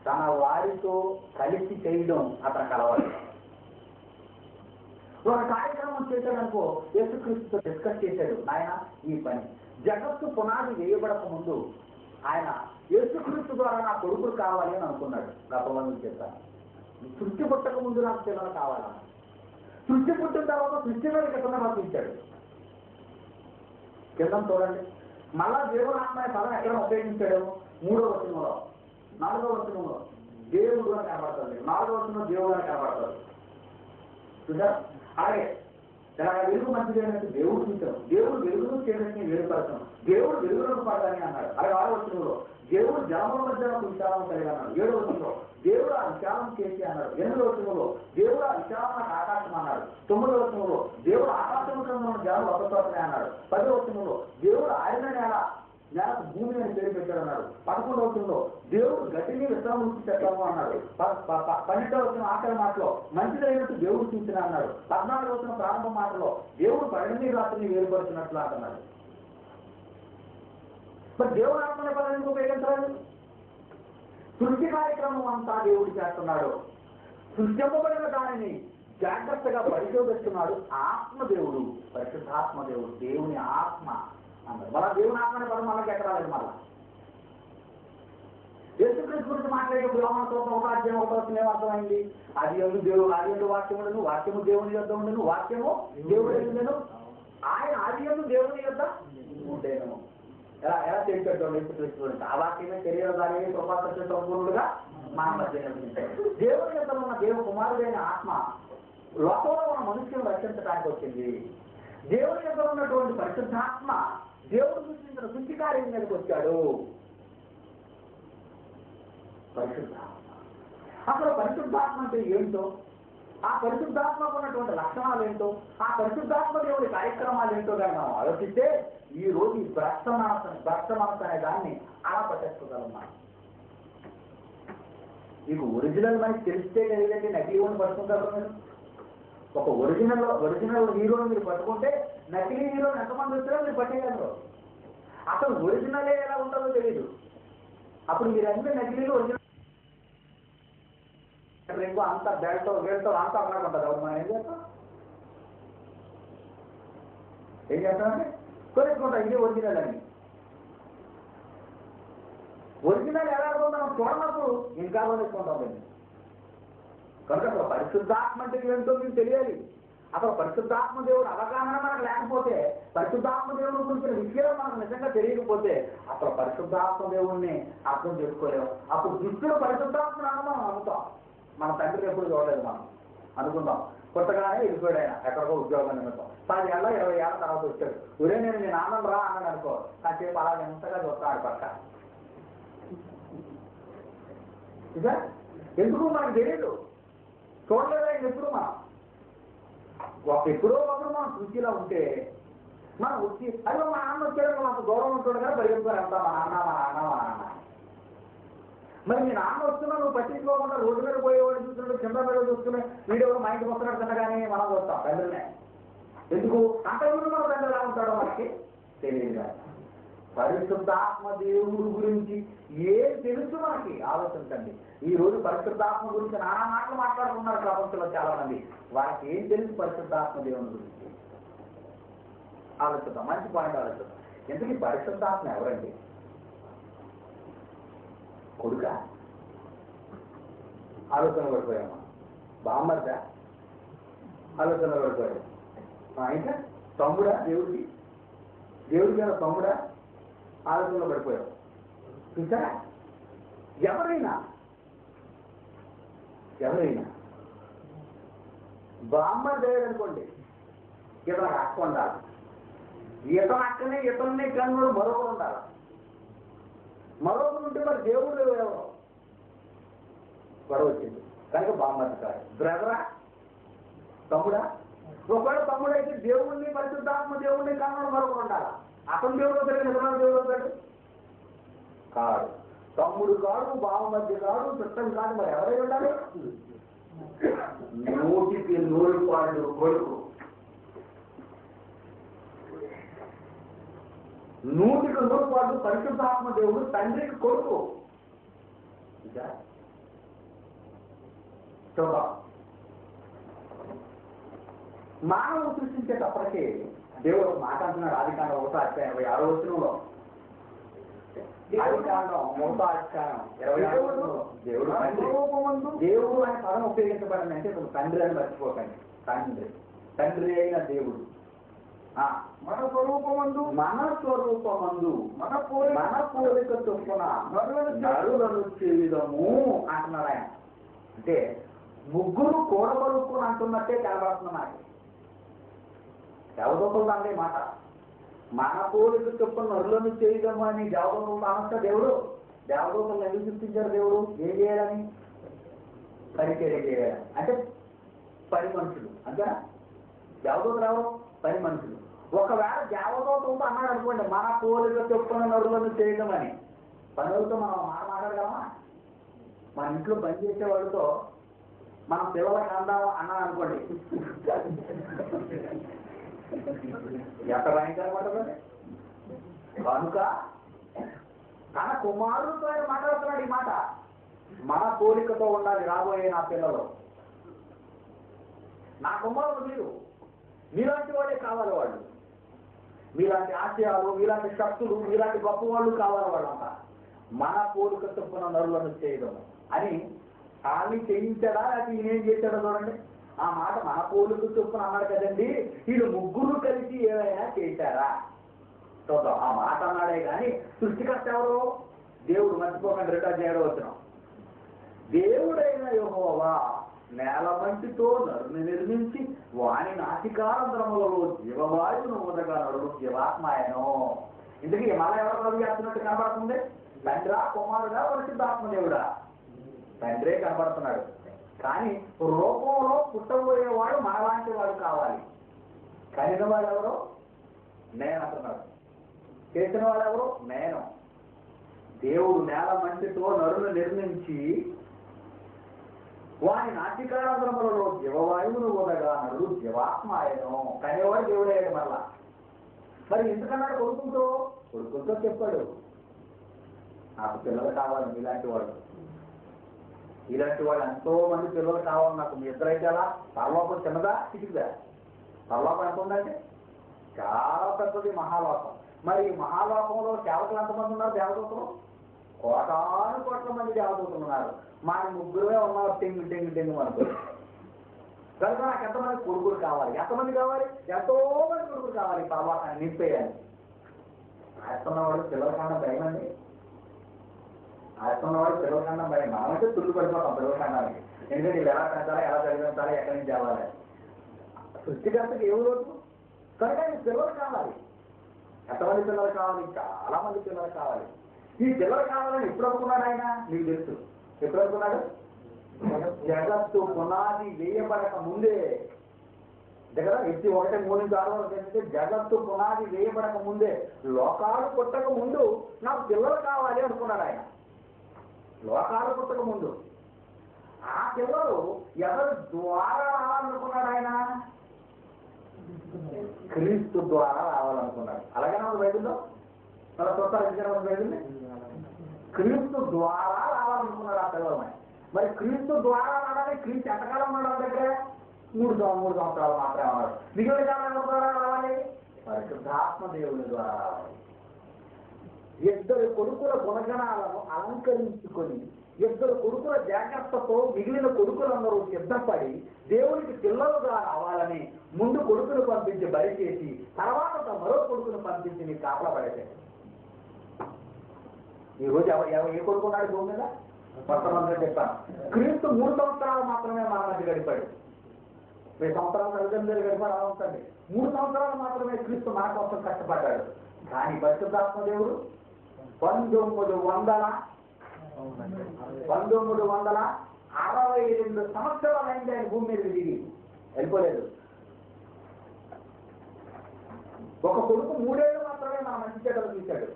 తన వారితో కలిసి చేయడం అతనికి అలవాటు. ఒక కార్యక్రమం చేశాడనుకో, యేసుక్రీస్తుతో డిస్కస్ చేశాడు, ఆయన ఈ పని జగత్తు పునాది వేయబడక ముందు ఆయన యేసుక్రీస్తు ద్వారా నా కొడుకులు కావాలి అని అనుకున్నాడు. గతంలో చెప్పాను, సృష్టి పుట్టక ముందు నాకు పిల్లలు కావాలన్నా, సృష్టి పుట్టిన తర్వాత సృష్టి మీద కింద పంపించాడు. కింద చూడండి, మళ్ళా దేవుడు ఆత్మ పదం ఎక్కడ ఉపయోగించాడు? 3వ వచనంలో, 4వ వచనంలో దేవుడు అని కనబడతాడు, 4వ వచనంలో దేవుడు అని కనబడతాడు. చూసారు? అలాగే వెలుగు మంచిది అయినట్టు దేవుడు చూశాడు. దేవుడు వెలుగును చేయడానికి వేరుపరచం, దేవుడు వెలుగులకు పడతాని అన్నాడు. అలాగే 6వ వచనంలో దేవుడు జలముల మధ్య ఒక విశాలం కలిగి అన్నాడు. 7వ వచనంలో దేవుడు ఆ విశాలం చేసి అన్నాడు. 8వ వచనంలో దేవుడు ఆ విశాలమైన ఆకాశం అన్నాడు. 9వ వచనంలో దేవుడు ఆకాశం ఉన్న జలం ఒకతోటనే అన్నాడు. 10వ వచనంలో దేవుడు ఆరిన నేలకు భూమి అని పేరు పెట్టాడు అన్నాడు. 11వ వచనంలో దేవుడు గడ్డిని విశ్రాంతి పెట్టాము అన్నాడు. 12వ వచనం ఆఖరి మాటలో మంచిదైనట్టు దేవుడు చూసిన అన్నాడు. 14వ వచనం ప్రారంభ మాటలో దేవుడు పడిని రాత్రిని వేరుపరుచినట్లు అంటున్నాడు. మరి దేవుడు ఆత్మని పదానికి ఉపయోగించరాదు. సృష్టి కార్యక్రమం అంతా దేవుడు చేస్తున్నాడు. సృష్టింపబడిన దానిని జాగ్రత్తగా పరిశోధిస్తున్నాడు ఆత్మదేవుడు, పరిశుద్ధాత్మదేవుడు, దేవుని ఆత్మ అన్నారు. మళ్ళా దేవుని ఆత్మని పదం మళ్ళీ ఎక్కరాలేదు. మళ్ళా యేసుక్రీస్తు గురించి మాట్లాడేటప్పుడు యోహాను 1:1 ఏమర్థమైంది? అది ఎందు దేవుడు, అది ఎందు వాక్యము ఉండను, వాక్యము దేవుని యొద్ద ఉండను, వాక్యము దేవుడు ఉండను, ఆయన అది ఎందు దేవుని యొద్ద ఉండేను. ఎలా తెలిపెట్టాడు యేసుక్రీస్తు గురించి? ఆ వాక్యమే శరీరధారి కృపాసత్య సంపూర్ణుడుగా మన మధ్య నివసించాడు. దేవుని యొద్ద ఉన్న దేవ కుమారుడైన ఆత్మ లోకంలో ఉన్న మనుషులను రక్షించడానికి వచ్చింది. దేవుని యొద్ద ఉన్నటువంటి పరిశుద్ధాత్మ దేవుడు సృష్టించిన సృష్టి కార్యం మీదకి వచ్చాడు. పరిశుద్ధాత్మ, అసలు పరిశుద్ధాత్మ అంటే ఏంటో ఆ పరిశుద్ధాత్మకు ఉన్నటువంటి లక్షణాలు ఏంటో, ఆ పరిశుద్ధాత్మ దేవుడి కార్యక్రమాలు ఏంటో కానీ మనం ఆలోచిస్తే ఈ రోజు ఈ భ్రష్ట మనసు అనే దాన్ని అలా పట్టేసుకోగలం మనం. మీకు ఒరిజినల్ మనకి తెలిస్తే లేదంటే నకిలీ అని పట్టుకుంటారు మీరు. ఒక ఒరిజినల్ హీరోని మీరు పట్టుకుంటే నకిలీ హీరోని ఎంతమంది వచ్చారో మీరు పట్టేయగలరు. అసలు ఒరిజినలే ఎలా ఉంటుందో తెలియదు. అప్పుడు మీరు అన్ని నకిలీలు ఒరిజినల్ రింగు అంతా బెల్టో అంతా అన్నకుంటారు. అవును, మనం ఏం చేస్తామంటే కొనుక్కుంటాం ఇది ఒరిజినల్ అని. ఒరిజినల్ ఎలా అనుకుంటాం చూడనప్పుడు ఇంకా కొనుక్కుంటాం దీన్ని. కనుక అసలు పరిశుద్ధాత్మ అంటే ఏంటో మీకు తెలియాలి. అసలు పరిశుద్ధాత్మ దేవుడు అవగాహన మనకు లేకపోతే, పరిశుద్ధాత్మ దేవుడి గురించిన విషయాలు మనకు నిజంగా తెలియకపోతే అసలు పరిశుద్ధాత్మ దేవుడిని అర్థం చేసుకోలేము. అప్పుడు దుష్టుడు పరిశుద్ధాత్మను అన్న మనం నమ్ముతాం. మన తండ్రికి ఎప్పుడు చూడలేదు మనం అనుకుందాం. కొత్తగానే వెళ్ళిపోయాడు ఆయన ఎక్కడికో ఉద్యోగం నిమిత్తం. 10 ఏళ్ళ 20 ఏళ్ళ తర్వాత వచ్చాడు. ఒరే నేను నేను ఆనందం రా అన్నాడు అనుకో, కాసేపు అలా ఎంతగా చూస్తాడు పక్క. ఎందుకు మనకు తెలియదు, చూడలేదు ఆయన ఎప్పుడు. మనం ఎప్పుడో ఒకరు మనం సూచిలా ఉంటే మనం వచ్చి అదే మా నాన్న వచ్చాడు మనకు గౌరవం ఉంటుంది కదా పరిగెత్తుకొని వెళ్తాం మా నాన్న. మరి మీ నాన్న వస్తున్నా నువ్వు పట్టించుకోకుండా రోడ్డు మీద పోయేవాడు చూస్తున్నాడు, కింద మీద చూసుకుని వీడియో మా ఇంటికి వస్తున్నాడు తినగానే మనం వస్తాం తండ్రినే. ఎందుకు అంతకుముందు మన తండ్రి ఎలా ఉంటాడో మనకి తెలియదు. పరిశుద్ధాత్మ దేవుడి గురించి ఏం తెలుసు మనకి ఆలోచించండి. ఈ రోజు పరిశుద్ధాత్మ గురించి నానా మాటలు మాట్లాడుతున్నారు ప్రపంచంలో చాలా మంది. వారికి ఏం తెలుసు పరిశుద్ధాత్మ దేవుని గురించి ఆలోచిద్దాం. మంచి పాయింట్ ఆలోచిద్దాం. ఎందుకు పరిశుద్ధాత్మ ఎవరండి? కొడుక ఆలోచన పడిపోయామా? బామ్మర్ద ఆలోచన పడిపోయాడు. ఇంకా తమ్ముడా దేవుడికి కదా తమ్ముడా ఆలోచనలో పడిపోయావు. ఇంకా ఎవరైనా బామ్మర్ దేవుడు అనుకోండి, ఇతను అక్క ఉండాలి. ఇతను అక్కనే ఇతన్నే కన్నుడు మరొకరు ఉండాలి. మరొకరు ఉంటే మరి దేవుడు ఎవరు గొడవ వచ్చింది కనుక బామ్మర్ది కాదు. బ్రదరా తమ్ముడా? ఒకవేళ తమ్ముడు అయితే దేవుడిని పరిశుద్ధాత్మ దేవుడిని కన్నుడు మరొకరు ఉండాలి. అతను దేవుడు అవుతాడు, నిజమైన దేవుడు అవుతాడు కాదు. తమ్ముడు కాదు, బామ్మర్ది కాదు, చుట్టం కాదు, మరి ఎవరై ఉండాలి? 100కి 100 కొడుకు. 100కి 100 పరిశుద్ధాత్మ దేవుడు తండ్రికి కొడుకు. చూద్దాం. మానవుడు సృష్టించేటప్పటికీ దేవుడు మాట అంటున్నాడు. ఆదికాండం 1:26 వచనంలో, ఆదికాండం 1:26 దేవుడు దేవుడు అనే పదం ఉపయోగించబడింది అంటే తండ్రి అని మర్చిపోకండి. తండ్రి అయిన దేవుడు మన స్వరూపమందు మన పోలిక చొప్పున నరులను చేయుదము అంటున్నాడు ఆయన. అంటే ముగ్గురు కూడబలుక్కుని అంటున్నట్టే కనబడుతుంది నాకు. దేవదూతలు అందే మాట. మన పోలిక చొప్పున నరులను చేయడము అని దేవదూతలు అనొచ్చా దేవుడు? దేవదూతలు ఎందుకు సృష్టించారు దేవుడు? ఏం చేయాలని? పరిచర్య చేయాలని. అంటే పని మనుషులు అంతేనా? దేవదూతలు ఎవరు? పని మనుషులు. ఒకవేళ దేవదూతలతో అన్నాడు అనుకోండి, మన పోలిక చొప్పున నరులను చేయడం అని, పనులతో మనం మాట్లాడగలమా? మన ఇంట్లో పని చేసేవాడితో మనం పిల్లలకి అందామా అన్నాను అనుకోండి, ఎంత భయంకరంగా ఉంటుంది. కనుక తన కుమారుడితో ఆయన మాట్లాడుతున్నాడు ఈ మాట. మన పోలికతో ఉండాలి రాబోయే నా పిల్లలు. నా కుమారుడు మీరు, మీలాంటి వాళ్ళే కావాలి వాళ్ళు. మీలాంటి ఆశయాలు, మీలాంటి శక్తులు, మీలాంటి గొప్ప వాళ్ళు కావాలి వాళ్ళంతా. మన పోలిక చొప్పున నరులను చేయడం అని వాళ్ళని చేయించాడా అది ఈయనేం చేశాడో చూడండి. ఆ మాట మన పోలిక చొప్పున అన్నాడు కదండి. వీళ్ళు ముగ్గురు కలిసి ఏమైనా చేశారా చూద్దాం. ఆ మాట అన్నాడే కానీ సృష్టికర్త ఎవరు? దేవుడు. మర్చిపోకండి. 2:7 వచనం. దేవుడైన యెహోవా నేల మంటితో నరుని నిర్మించి వాని నాసికారంధ్రములలో జీవవాయువును ఊదగా నరుడు జీవాత్మాయను. ఇందుకే మళ్ళీ ఎవరు నరుడు చేస్తున్నట్టు కనబడుతుంది? తండ్రా, కుమారుడా, పరిశుద్ధాత్మ దేవుడా? తండ్రే కనబడుతున్నాడు. కానీ రూపంలో పుట్టబోయేవాడు మనలాంటి వాడు కావాలి. కనిన వాడు ఎవరు? నేను అంటున్నాడు. చేసిన వాడు ఎవరు? నేను. దేవుడు నేల మంటితో నరును నిర్మించి వాని నాటికారంధ్రములలో జీవవాయువును వదగా నరుడు జీవాత్మ ఆయను. కనేవాడు దేవుడయ్యాడు. మళ్ళా మరి ఎందుకన్నాడు కొడుకులతో చెప్పాడు, నాకు పిల్లలు కావాలి ఇలాంటి వాడు ఎంతో మంది పిల్లలు కావాలి నాకు. మీ ఇద్దరైతే అలా. పరలోకం చిన్నదా చిటికిదా? పరలోకం ఎంత ఉందంటే చాలా పెద్దది, మహాలోకం. మరి ఈ మహాలోకంలో సేవకులు ఎంతమంది ఉన్నారు? దేవదూతలు కోటాను కోట్ల మంది దేవదూతలు ఉన్నారు. మా ముగ్గురుమే ఉన్నారు. టెంగు అనుకో. కనుక నాకు ఎంతమంది కొడుకులు కావాలి? ఎంతమంది కావాలి? ఎంతో మంది కొడుకులు కావాలి. పరలోకాన్ని నింపేయాలి. ఆస్తున్నవాడు పిల్లల కన్నా భయం అండి. ఆస్తున్నవాడు పిల్లల కన్నా భయం. మనమైతే తుల్లు పడిపోతాం పిల్లల కన్నానికి. ఎందుకంటే వీళ్ళు ఎలా పెంచాలి, ఎలా చదివించాలి, ఎక్కడి నుంచి తేవాలి. సృష్టికర్తకి ఏమి రోజు కనుక ఈ పిల్లలు కావాలి. ఎంతమంది పిల్లలు కావాలి? చాలా మంది పిల్లలు కావాలి. ఈ పిల్లలు కావాలని ఎప్పుడు అనుకున్నాడు ఆయన? నీకు తెలుసు. ఎప్పుడు అనుకున్నాడు? జగత్తు పునాది వేయబడక ముందే. దగ్గర ఎత్తి 1:3-6 జగత్తు పునాది వేయబడక ముందే, లోకాలు పుట్టక ముందు నాకు పిల్లలు కావాలి అనుకున్నాడు ఆయన. లోకాలు పుట్టక ముందు ఆ పిల్లలు ఎవరి ద్వారా రావాలనుకున్నాడు ఆయన? క్రీస్తు ద్వారా రావాలనుకున్నాడు. అలాగే నాకు బైబిల్లో మన చూస్తారు బైబిల్ని. క్రీస్తు ద్వారా రావాలనుకున్నాడు ఆ పిల్లలని. మరి క్రీస్తు ద్వారా రావడానికి క్రీస్తు ఎంతకాలం ఉన్నాడు వాళ్ళ దగ్గర? 3 సంవత్సరాలు మాత్రమే ఉన్నాడు. మిగిలిన కాలం ఎవరి ద్వారా రావాలి? పరిశుద్ధాత్మ దేవుని ద్వారా రావాలి. 2 కొడుకుల గుణగణాలను అలంకరించుకొని 2 కొడుకుల జాగ్రత్తతో మిగిలిన కొడుకులందరూ సిద్ధపడి దేవునికి పిల్లలుగా రావాలని ముందు కొడుకును పంపించి బలి చేసి తర్వాత మరో కొడుకును పంపించి నీకు కాపలా పడేశాడు. ఈరోజు ఏ కొడుకున్నాడు భూమి మీద? మొట్టమొదటి చెప్పాను. క్రీస్తు 3 సంవత్సరాలు మాత్రమే మన మధ్య గడిపాడు. 2 సంవత్సరాలు తల్లిదండ్రులు గడిపాడు. అలా ఉంటుంది. 3 సంవత్సరాలు మాత్రమే క్రీస్తు మన కోసం కష్టపడ్డాడు. కానీ పరిశుద్ధాత్మ దేవుడు 1962 సంవత్సరాలు అయింది ఆయన భూమి మీద దిగి. వెళ్ళిపోలేదు. ఒక కొడుకు 3 ఏళ్ళు మాత్రమే మన మంచి చెడ్డలు తీశాడు.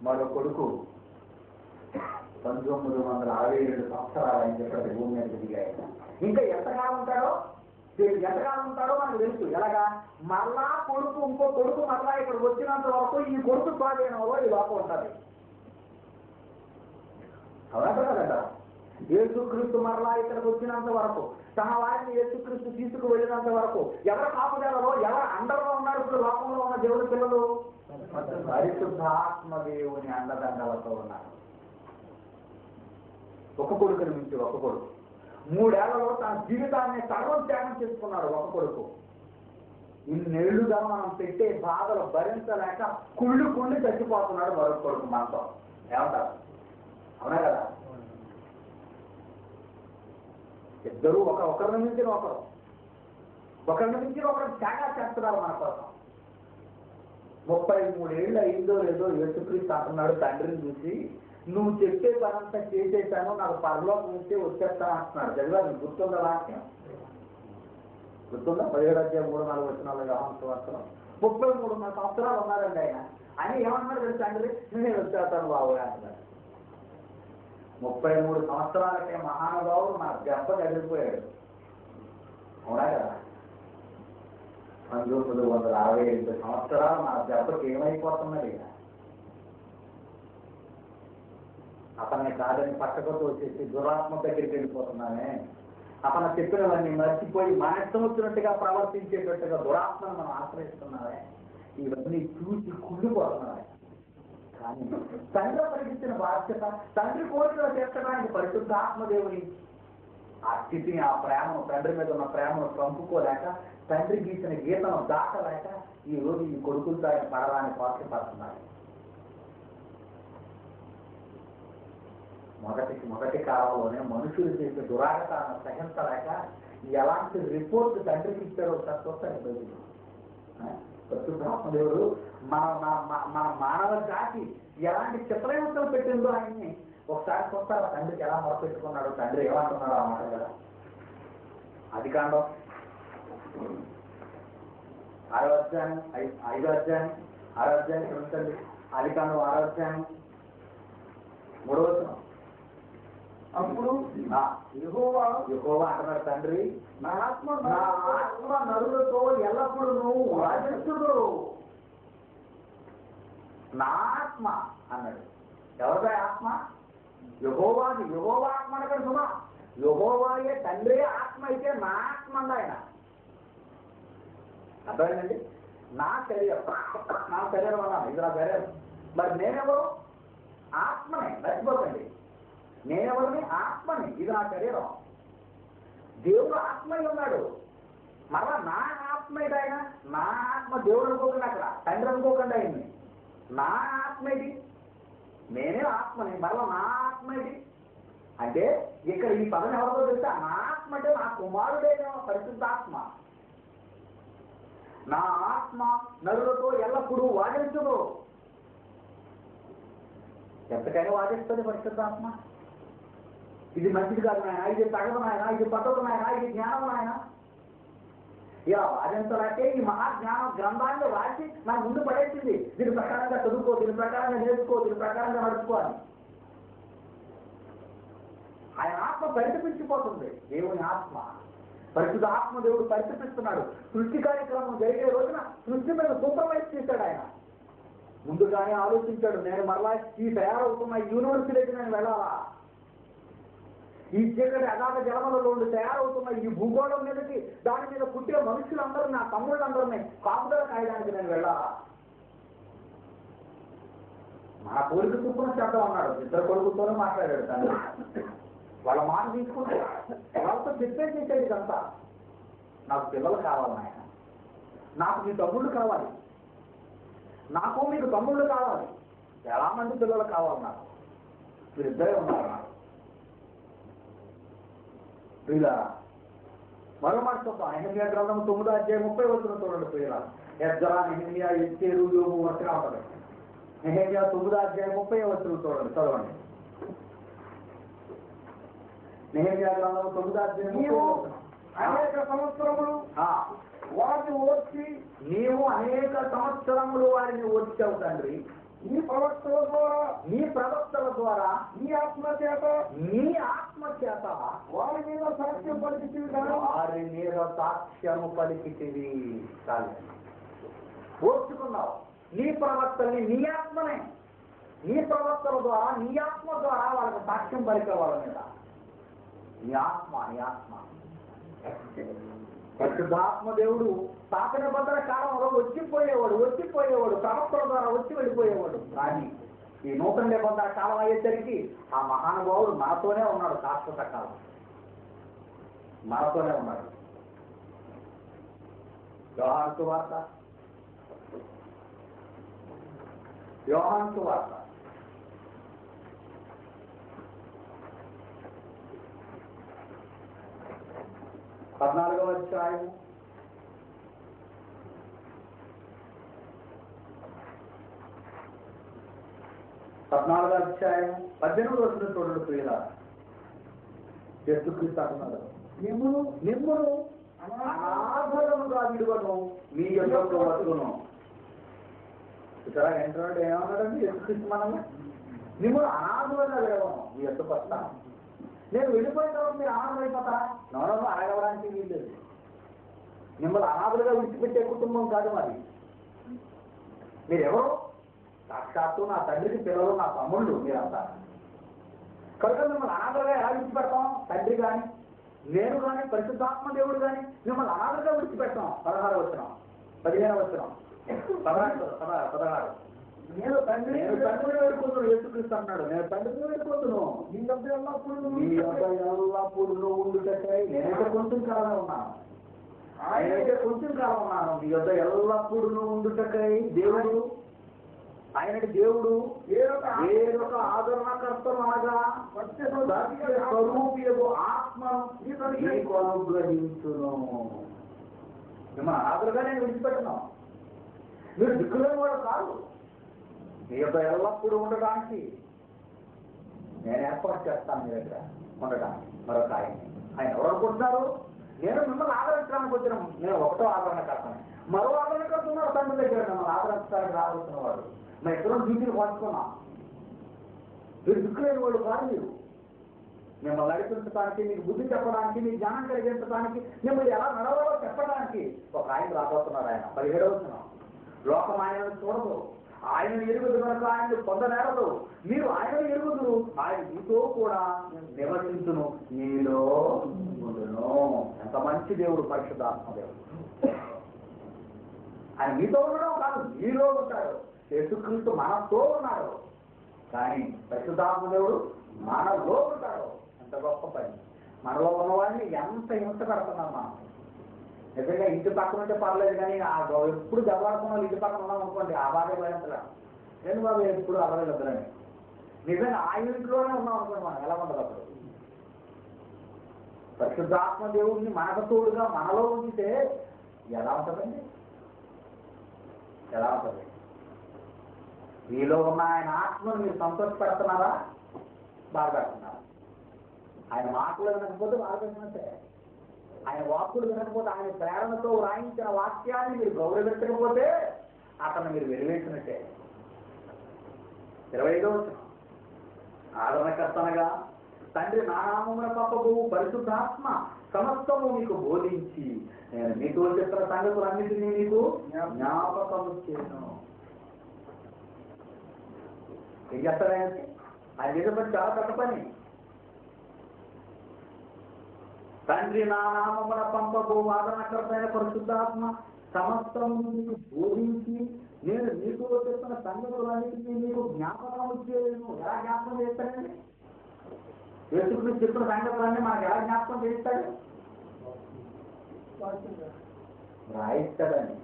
మరో కొడుకు 1962 సంవత్సరాలు ఆయన చెప్పాడు భూమి మీద దిగాయి. ఇంకా ఎంతకాలం ఉంటాడో మనకు తెలుసు. ఎలాగా? మరలా కొడుకు ఇంకో కొడుకు మరలా ఇక్కడ వచ్చినంత వరకు ఈ కొడుకు స్వాధీనంలో ఈ లోపం ఉంటుంది. అవునంటారు కదంట. యేసుక్రీస్తు మరలా ఇక్కడికి వచ్చినంత వరకు, తన వారిని యేసుక్రీస్తు తీసుకు వెళ్ళినంత వరకు ఎవరి కాపుదలలో, ఎవరి అండలో ఉన్నారు ఇప్పుడు లోకంలో ఉన్న దేవుడి పిల్లలు? పరిశుద్ధాత్మ దేవుని అండదండలతో ఉన్నారు. ఒక కొడుకుని మించి ఒక కొడుకు. 3 ఏళ్లలో తన జీవితాన్ని సర్వం త్యాగం చేసుకున్నాడు ఒక కొడుకు. ఇన్నేళ్లుగా మనం పెట్టే బాధలు భరించలేక కుళ్ళి చచ్చిపోతున్నాడు మరొక కొడుకు మనతో. ఏమంటారు? అవునా కదా? ఇద్దరు ఒకరిని మించిన ఒకరు త్యాగా చేస్తున్నారు మన కోసం. 33 ఏళ్ళు అయిందో లేదో యేసుక్రీస్తు అంటున్నాడు తండ్రిని చూసి, నువ్వు చెప్పే పనంతా చేసేసాను, నాకు పరలోకం నుంచి వచ్చేస్తాను అంటున్నాడు. చదివా మీకు గుర్తుందా వాక్యం? గుర్తుందా? 17:3-4 యోహాను సువార్తలో 33 సంవత్సరాలు ఉన్నారండి ఆయన. ఆయన ఏమన్నాడు తెలుసు? తండ్రి నేను వచ్చేస్తాను బాబు అంటున్నాడు. 33 సంవత్సరాలకే మహానుభావుడు నా దెబ్బ తగిలిపోయాడు. అవునా కదా? 1962 సంవత్సరాలు నా దెబ్బకి ఏమైపోతున్నది? అతన్ని కాదని పట్టకొట్టు వచ్చేసి దురాత్మ దగ్గరికి వెళ్ళిపోతున్నానే. అతను చెప్పినవన్నీ మర్చిపోయి మన ఇష్టం వచ్చినట్టుగా ప్రవర్తించేటట్టుగా దురాత్మను మనం ఆశ్రయిస్తున్నామే. ఇవన్నీ చూసి కుళ్ళిపోతున్నామే. కానీ తండ్రి పరిగించిన బాధ్యత, తండ్రి కోరికలు తీర్చడానికి పరిశుద్ధాత్మ దేవుని ఆ స్థితిని, ఆ ప్రేమను, తండ్రి మీద ఉన్న ప్రేమను చంపుకోలేక, తండ్రి గీసిన గీతను దాటలేక ఈ రోజు ఈ కొడుకులతో ఆయన పడరాని పాటుపడుతున్నారు. మొదటి కాలంలోనే మనుషులు చేసే దురాగతాలను సహించలేక ఎలాంటి రిపోర్ట్ తండ్రికి ఇచ్చారో ఒకసారి చూస్తాను. పరిశుద్ధాత్మదేవుడు మన మానవ జాతి ఎలాంటి చిత్రహింసలు పెట్టిందో ఆయన్ని ఒకసారి చూస్తారా? తండ్రికి ఎలా మొరపెట్టుకున్నాడు, తండ్రి ఏమంటున్నాడు ఆ మాట కదా. అది కాండం 6వ అధ్యాయం 5వ అధ్యాయం 6వ అధ్యాయం క్షమించండి, అది కాండం 6వ అధ్యాయం 3వ వచనం. అప్పుడు యెహోవా అంటున్నాడు, తండ్రి నా ఆత్మ నరులతో ఎల్లప్పుడూ నువ్వు వాదించుడు. నా ఆత్మ అన్నాడు. ఎవరిదా ఆత్మ? యెహోవాది. యెహోవా ఆత్మ అనగా సుమా, యెహోవాయే తండ్రి ఆత్మ అయితే నా ఆత్మ అంది ఆయన. అర్థమైందండి? నా శరీరం అన్నాను, ఇది నా శరీరం. మరి నేనెవరు? ఆత్మనే, మర్చిపోకండి. నేనెవరిని? ఆత్మని. ఇది నా శరీరం. దేవుడు ఆత్మై ఉన్నాడు. మరలా నా ఆత్మ ఇది ఆయన. నా ఆత్మ దేవుడు అనుకోకండి, అక్కడ తండ్రి అనుకోకండి ఆయన్ని. నా ఆత్మ ఇది, నేనే ఆత్మని. మరలా నా ఆత్మ ఇది అంటే ఇక్కడ ఈ పదం ఎవరితో తెలుసా? నా ఆత్మ అంటే నా కుమారుడేనో పరిశుద్ధాత్మ. నా ఆత్మ నరులతో ఎల్లప్పుడూ వాదించుదు. ఎంతకైనా వాదిస్తుంది పరిశుద్ధాత్మ. ఇది మంచిది కాదు నాయన, ఇది తగదు నాయన, ఇది పద్ధతి నాయన, ఇది జ్ఞానం నాయన. ఇలా వాదించాలంటే ఈ మహాజ్ఞానం గ్రంథాన్ని రాసి నా ముందు పడేసింది. దీని ప్రకారంగా చదువుకో, దీని ప్రకారంగా నేర్చుకో, దీని ప్రకారంగా నడుచుకోవాలి. ఆయన ఆత్మ పరితపించిపోతుంది. దేవుని ఆత్మ, పరిశుద్ధ ఆత్మ దేవుడు పరితపిస్తున్నాడు. సృష్టి కార్యక్రమం జరిగే రోజున సృష్టి మీద సూపర్వైజ్ చేశాడు ఆయన. ముందుగానే ఆలోచించాడు, నేను మరలా ఈ తయారవుతున్న యూనివర్సిటీకి నేను వెళ్ళాలా, ఈ చీకటి అగాధ జలములలో తయారవుతున్న ఈ భూగోళం మీదకి, దాని మీద పుట్టిన మనుషులందరూ, నా తమ్ముళ్ళందరినీ కాపుదల కాయడానికి నేను వెళ్ళాలా. మన పోలిక చొప్పున చేద్దాం అన్నాడు. ఇద్దరు కొడుకుతోనే మాట్లాడాడు తండ్రి. వాళ్ళ మాట తీసుకుంటే వాళ్ళతో చెప్పేసేసాడు ఇదంతా. నాకు పిల్లలు కావాలి నాయన, నాకు మీ తమ్ముళ్ళు కావాలి, నాకు మీకు తమ్ముళ్ళు కావాలి. చాలా మంది పిల్లలు కావాలి నాకు, మీరిద్దరే ఉన్నారు నాకు. ప్రియుల మరో మాట చూద్దాం. నెహెమ్యా గ్రంథం 9వ అధ్యాయం 30వ వచనం చూడండి ప్రియుల. ఎజ్రా, నెహెమ్యా, ఎస్తేరు, యోబు వరుసగా ఉంటుంది. నెహెమ్యా 9వ అధ్యాయం 30వ వచనం చూడండి, చదవండి. నెహెమ్యా గ్రంథం 9వ అధ్యాయం 30వ వచనం. అనేక సంవత్సరములు వారిని ఓర్చి, నీవు అనేక సంవత్సరములు వారిని ఓర్చావు తండ్రి. నీ ప్రవక్తల ద్వారా, నీ ప్రవక్తల ద్వారా, నీ ఆత్మ చేత వారి మీద సాక్ష్యం పలికితివి కదా. వారి మీద సాక్ష్యము పలికితివి. చాలు, ఓర్చుకున్నావు. నీ ప్రవక్తల్ని, నీ ఆత్మనే, నీ ప్రవక్తల ద్వారా, నీ ఆత్మ ద్వారా వాళ్ళకి సాక్ష్యం పలికే వాళ్ళ మీద. నీ ఆత్మ పరిశుద్ధాత్మ దేవుడు పాత నిబంధన కాలంలో వచ్చిపోయేవాడు, ప్రవక్తల ద్వారా వచ్చి వెళ్ళిపోయేవాడు. కానీ ఈ నూతన నిబంధన కాలం అయ్యేసరికి ఆ మహానుభావుడు మనతోనే ఉన్నాడు. శాశ్వత కాలం మనతోనే ఉన్నాడు. యోహాను సువార్త 14వ అధ్యాయం 18వ వచనం చూడండి ప్రియుల. యేసుక్రీస్తు అంటున్నాడు, మిమ్మును అనాథలుగా విడువను, మీ యొద్దకు వచ్చును. ఇక్కడ ఏంటంటే ఏమన్నాడండి యేసుక్రీస్తు? మనల్ని మిమ్మల్ని అనాథలుగా విడవను, మీ యొద్దకు వస్తాను. నేను వెళ్ళిపోయిన తర్వాత మీరు అనాథలు అయిపోతారా? నవరము అడగడానికి వీల్లేదు. మిమ్మల్ని అనాథలుగా విడిచిపెట్టే కుటుంబం కాదు మరి. మీరెవరు? సాక్షాత్తు నా తండ్రికి పిల్లలు, నా తమ్ముళ్ళు మీరంతా. కనుక మిమ్మల్ని అనాథలుగా ఎలా విడిచిపెడతాం? తండ్రి కానీ, నేను కానీ, పరిశుద్ధాత్మ దేవుడు కానీ మిమ్మల్ని అనాథలుగా విడిచిపెడతాం. 16వ వచనం, 15వ వచనం, 16. నేను తండ్రిని వెళ్ళిపోతున్నాను. యేసుక్రీస్తు అన్నాడు, నేను తండ్రిని వెళ్ళిపోతున్నాను. మీ యొద్ద ఎల్లప్పుడూ ఉండుటకై నేనైతే కొంచెం కాలం ఉన్నాను, మీ యొద్ద ఎల్లప్పుడూ ఉండుటకై దేవుడు, ఆయనటి దేవుడు వేరొక ఆదరణకర్తను అనగా స్వరూపియగు ఆత్మను నీకు అనుగ్రహించును. మిమ్మల్ని అనాథలుగా నేను విడిచిపెట్టను. మీరు దిక్కులేని వాడు కాదు. మీ యొక్క ఎల్లప్పుడూ ఉండడానికి నేను ఏర్పాటు చేస్తాను మీ దగ్గర ఉండడానికి. మరొక ఆయన ఎవరు అనుకుంటున్నారు? నేను మిమ్మల్ని ఆదరించడానికి వచ్చిన నేను ఒకటో ఆదరణకర్తని, మరో ఆదరణకర్త ఉన్నారు తండ్రి దగ్గర మిమ్మల్ని ఆదరించడానికి రావాల్సిన వాడు. మా ఇద్దరం డ్యూటీలు పంచుకున్నాం. మీరు దిక్కులేని వాళ్ళు కాదు. మీరు మిమ్మల్ని నడిపించడానికి, మీకు బుద్ధి చెప్పడానికి, మీకు జ్ఞానం కలిగించడానికి, మిమ్మల్ని ఎలా నడవాలో చెప్పడానికి ఒక ఆయన రాబోతున్నారు. ఆయన 17వ వచనం. లోకం ఆయనను చూడదు, ఆయనను ఎరుగుదు కనుక ఆయనను పొందనేరదు. మీరు ఆయనను ఎరుగుదురు, ఆయన మీతో కూడా నివసించును, మీలో ఉండును. ఎంత మంచి దేవుడు పరిశుద్ధాత్మ దేవుడు. ఆయన మీతో ఉండడం కాదు, మీలో ఉంటాడు. యేసుక్రీస్తు మనతో ఉన్నాడు, కానీ పరిశుద్ధాత్మ దేవుడు మనలో ఉంటాడు. ఎంత గొప్ప పని. మనలో ఉన్నవాడిని ఎంత హింస పెడుతున్నాం మనం. నిజంగా ఇంటి పక్కన ఉంటే పర్లేదు, కానీ ఎప్పుడు దెబ్బలాడుకున్న వాళ్ళు ఇంటి పక్కన ఉన్నాం అనుకోండి, ఆ బాధ భయంతలా నేను బాబు ఎప్పుడు అవ్వలేదని. నిజంగా ఆ ఇంట్లోనే ఉన్నాం అనుకోండి, మనం ఎలా ఉండదు అప్పుడు. పరిశుద్ధాత్మ దేవుడిని మనకు తోడుగా మనలో ఉంచితే ఎలా ఉంటుందండి? ఎలా ఉంటుంది? మీలో ఉన్న ఆయన ఆత్మను మీరు సంతోషపెడుతున్నారా? బాధ పెడుతున్నారా? ఆయన మాటలు వినకపోతే బాధ పెట్టినట్టే. ఆయన వాక్కులు వినకపోతే, ఆయన ప్రేరణతో వ్రాయించిన వాక్యాన్ని మీరు గౌరవించకపోతే అతను మీరు వెలివేసినట్టే. 25వ వచనం. ఆదరణకర్తనగా తండ్రి నా నామమున పంపబోవు పరిశుద్ధాత్మ సమస్తము మీకు బోధించి నేను మీతో చెప్పిన సంగతులన్నింటినీ మీకు జ్ఞాపకము చేయను. ఏం చేస్తాడంటే ఆయన చేసేపడి చాలా పెద్ద పని. తండ్రి నా నామమున పంపబో ఆదరణకర్తైన పరిశుద్ధాత్మ సమస్తము మీకు బోధించి నేను మీతో చెప్పిన సంగతులన్నింటినీ మీకు జ్ఞాపకము చేయను. ఎలా జ్ఞాపకం చేస్తాడండి? యేసుక్రీస్తు చెప్పిన సంగతులన్నీ మనకు ఎలా జ్ఞాపకం చేస్తాడు? వ్రాయిస్తాడని.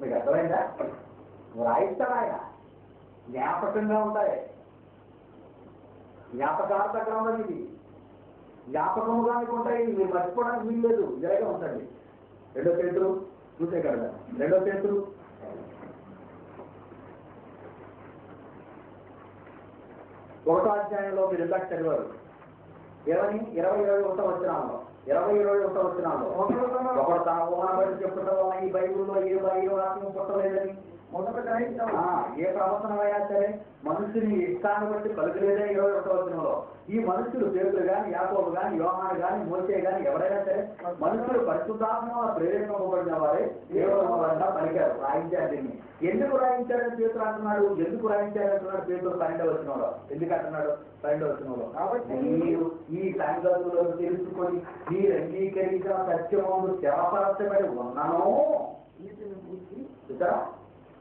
మీకు అర్థమైందా? వ్రాయిస్తాడు ఆయన. జ్ఞాపకంగా ఉంటాయి. జ్ఞాపకార్థ గ్రంథం ఇది. జ్ఞాపకముగానే ఉంటాయి. మీరు మర్చిపోవడానికి వీలు లేదు. ఇలాగే ఉంటండి. 2 పేతురు చూసే కదా, 2 పేతురు 1వ అధ్యాయంలో మీరు ఇందాక చదివారు. 20-21 వచనాల్లో 20-21 వచనాల్లో ఒకడు తన ఊహన బట్టి చెప్పడం వల్ల ఈ బైబిల్లో ఏ వాక్యం పుట్టలేదని మొదట ఏ ప్రవచనమైనా సరే మనుషుని ఇష్టాన్ని బట్టి పలుకలేదే. 21వ వచనంలో ఈ మనుషులు పేరులు కానీ, యాకోబు కానీ, యోహాను కానీ, మోసే కానీ ఎవరైనా సరే మనుషులు పరిశుద్ధాత్మ ప్రేరేపింపబడిన వారే దేవుడు పలికారు, రాయించారు. దీన్ని ఎందుకు రాయించారని పేతురు అంటున్నాడు. ఎందుకు రాయించారంటున్నాడు పేతురు 12వ వచనంలో. ఎందుకు అంటున్నాడు 12వ వచనంలో? కాబట్టి మీరు ఈ సంగతులను తెలుసుకొని మీరు అంగీకరించిన సత్యమును స్థిరపరచబడి ఉన్నాను. చూసారా?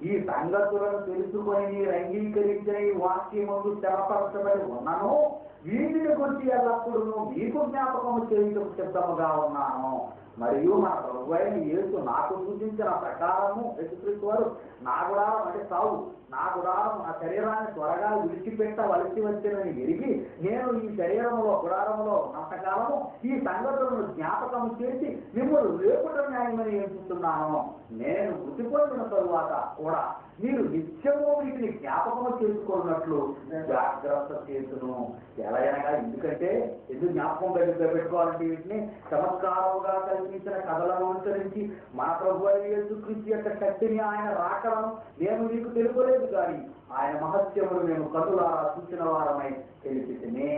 ఈ సంగతులను తెలుసుకొని మీరు అంగీకరించిన ఈ వాక్యమును స్థిరపరచబడి ఉన్నాను. వీటిని గురించి ఎల్లప్పుడూ మీకు జ్ఞాపకము చేయటం సిద్ధముగా ఉన్నాను. మరియు మన ప్రభువైన యేసు నాకు సూచించిన ప్రకారము యేసుక్రీస్తు వారు నా గుడారం అంటే సావు, నా గుడారం ఆ శరీరాన్ని త్వరగా విడిచిపెట్టవలసి వచ్చినని ఎరిగి నేను ఈ శరీరములో గుడారములో ఉన్నంతకాలము ఈ సంగతులను జ్ఞాపకము చేసి మిమ్మల్ని లేకుండా న్యాయమని ఎంచుతున్నాను. నేను మృతి పొందిన తరువాత కూడా మీరు నిత్యము వీటిని జ్ఞాపకము చేసుకున్నట్లు జాగ్రత్త చేసును. ఎలా అనగా ఎందుకంటే ఎందుకు జ్ఞాపకం పెట్టుకోవాలంటే వీటిని చమత్కారముగా కల్పించిన కథలను అనుసరించి మన ప్రభు యేసుక్రీస్తు యొక్క శక్తిని ఆయన రాకడం మేము మీకు తెలుపలేదు, కానీ ఆయన మహత్యమును మేము కనులారా చూసిన వారమై తెలిసినే.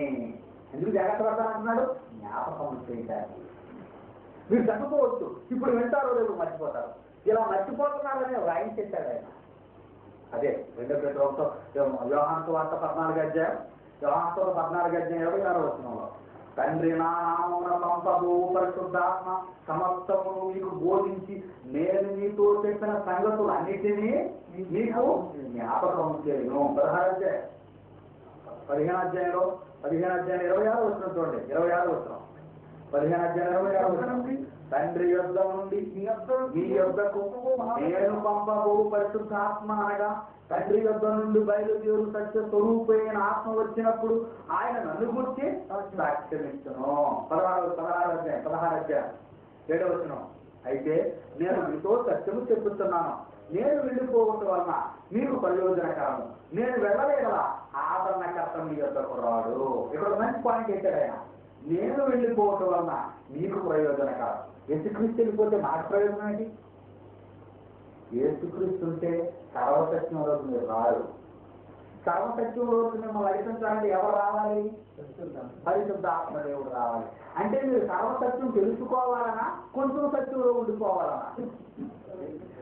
ఎందుకు జాగ్రత్త పడతానంటున్నాడు? జ్ఞాపకం చేయడానికి. మీరు చదువుకోవచ్చు, ఇప్పుడు వింటారో లేదు మర్చిపోతారు. ఇలా మర్చిపోతున్నారని వ్రాయించేశాడు ఆయన. అదే 2 పేతురు యోహాను సువార్త 14వ అధ్యాయం 26వ వచనంలో తండ్రి నా నామమున పంపబో పరిశుద్ధాత్మ సమస్తమును మీకు బోధించి నేను మీతో చెప్పిన సంగతులు అన్నిటినీ మీకు జ్ఞాపకం చేయను. 15వ అధ్యాయంలో 26వ వచనం చూడండి. 26వ వచనం 15వ అధ్యాయం 26వ వచనం. తండ్రి యొద్ద నుండి మీ యొద్దకు నేను పంపబో పరిశుద్ధాత్మ అనగా తండ్రి యొద్ద నుండి బయలుదేరు సత్య స్వరూపైన ఆత్మ వచ్చినప్పుడు ఆయన నన్ను గురించి సాక్ష్యమిచ్చును. 16వ అధ్యాయం 7వ వచనం. అయితే నేను మీతో సత్యము చెప్పుతున్నాను, నేను వెళ్ళిపోవటం వలన మీకు ప్రయోజనకరము, నేను వెళ్ళలేదా ఆదరణకర్త మీ యొద్దకు రాడు. ఇక్కడ మంచి పాయింట్ పెట్టాడు ఆయన. నేను వెళ్ళిపోవటం వలన నీకు ప్రయోజనకరం. యేసుక్రీస్తు వెళ్ళిపోతే నాకు ప్రయోజనం ఏంటి? యేసుక్రీస్తు ఉంటే సర్వసత్యంలోకి మీరు రారు. సర్వసత్యంలోకి మిమ్మల్ని నడిపించాలంటే ఎవరు రావాలి? పరిశుద్ధాత్మ దేవుడు రావాలి. అంటే మీరు సర్వసత్యం తెలుసుకోవాలన్నా కొంచెం సత్యంలో ఉండిపోవాలన్నా?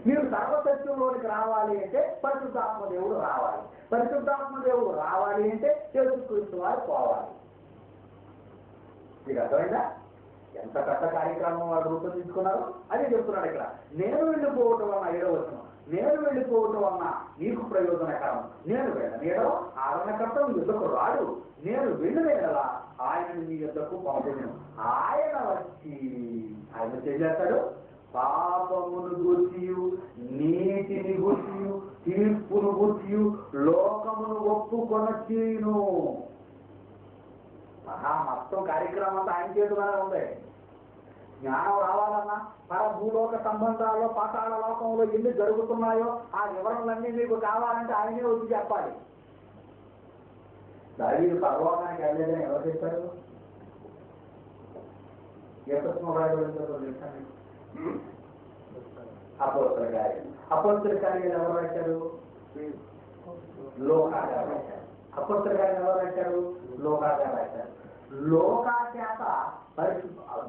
మీరు సర్వసత్యంలోనికి రావాలి అంటే పరిశుద్ధాత్మ దేవుడు రావాలి. పరిశుద్ధాత్మ దేవుడు రావాలి అంటే యేసుక్రీస్తు వారు పోవాలి. మీకు అర్థమైందా? ఎంత పెద్ద కార్యక్రమం వాళ్ళు రూపొందించుకున్నారో అదే చెప్తున్నాడు ఇక్కడ. నేను వెళ్ళిపోవటం వలన 7వ వచనం, నేను వెళ్ళిపోవటం వలన నీకు ప్రయోజనకరం. నేను వెళ్ళనేడో ఆదరణకర్త నీ యుద్ధకు రాడు. నేను వెళ్ళిన ఎడలా ఆయన నీ యుద్ధకు పంపును. ఆయన వచ్చి ఆయన చేస్తాడు, పాపమును గూర్చియు నీతిని గూర్చియు తీర్పును గూర్చియు లోకమును ఒప్పుకొనొచ్చును. మొత్తం కార్యక్రమం అంతా ఆయన చేతులానే ఉంది. జ్ఞానం రావాలన్నా భూలోక సంబంధాల్లో పాతాళ లోకంలో ఎన్ని జరుగుతున్నాయో ఆ వివరణలన్నీ మీకు కావాలంటే ఆయనే వచ్చి చెప్పాలి. దావీదు పరలోకానికి వెళ్ళలేదని ఎవరు చెప్పారు? అపోస్తలుల కార్యం. అపోస్తలుల కార్యాలు ఎవరు రాశారు? లోకా గారు రాశారు. అపోస్తలుల కార్యాలు ఎవరు రాశారు? లోకా గారు రాశారు. లోకా చేత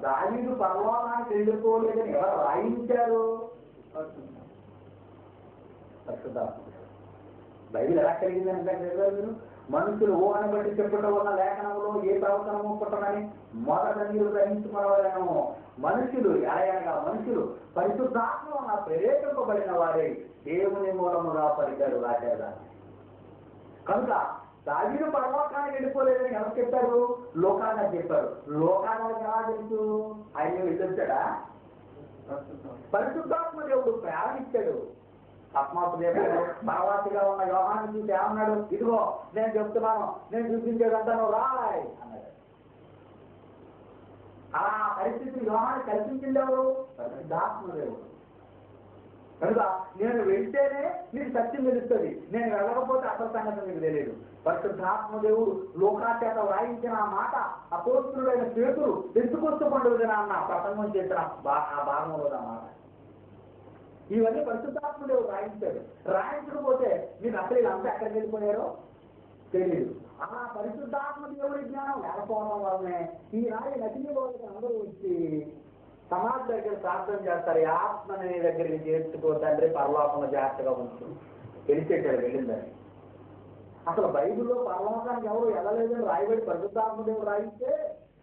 దావీదు పరలోకానికి వెళ్ళిపోలేదని ఎవరు రాయించారు? బైబిల్ ఎలా కలిగిందని అంటే మీరు మనుషులు ఊహను బట్టి చెప్పడం వల్ల లేఖనంలో ఏ ప్రవచనము పుట్టమని మొదట మీరు గ్రహించుకోవాలను. మనుషులు ఎలాగనగా మనుషులు పరిశుద్ధాత్మ వలన ప్రేరేపింపబడిన వారే దేవుని మూలముగా పలికారు రాశారు. కనుక దావీదు పరలోకానికి వెళ్ళిపోలేదని ఎవరు చెప్పారు? లోకాన్ని చెప్పారు. లోకానికి ఎలా తెలుసు? ఆయన వెళ్ళొచ్చాడా? పరిశుద్ధాత్మ దేవుడు ప్రారంభించాడు. ఆత్మాత్మదేవుడు పరవాసిగా ఉన్న యోహాను చూసి ఏమన్నాడు? ఇదిగో నేను చెప్తున్నాను, నేను చూపించేదంతా నువ్వు రాయ్ అన్నాడు. ఆ పరిస్థితిని యోహాను కల్పించింది ఎవరు? పరిశుద్ధాత్మదేవుడు. కనుక నేను వెళ్తేనే నీకు సత్యం తెలుస్తుంది, నేను వెళ్ళకపోతే అసలు సంగతి నీకు తెలియదు. పరిశుద్ధాత్మదేవుడు లోకాచేత వ్రాయించిన ఆ మాట అపోస్తలుడైన పేతురు పెంతుకొస్తు పండుగ దినాన్న ప్రసంగం చేసిన ఆ భాగంలో మాట. ఇవన్నీ పరిశుద్ధాత్మదేవుడు రాయించాడు. రాయించకపోతే మీకు అసలు వీళ్ళంతా ఎక్కడికి వెళ్ళిపోయారో తెలియదు. ఆ పరిశుద్ధాత్మ దేవుడి జ్ఞానం లేకపోవడం వల్లనే ఈనాడు నకిలీ బోధకులు అందరూ వచ్చి సమాజం దగ్గర ప్రార్థన చేస్తారు. ఈ ఆత్మని దగ్గరికి చేర్చుకో తండ్రి, పరలోకంలో జాగ్రత్తగా ఉంచు. తెలిసేటాడు వెళ్ళిందని. అసలు బైబిల్లో పరలోకానికి ఎవరు వెళ్ళలేదని రాయబడి పరిశుద్ధాత్మ దేవుడు రాయిస్తే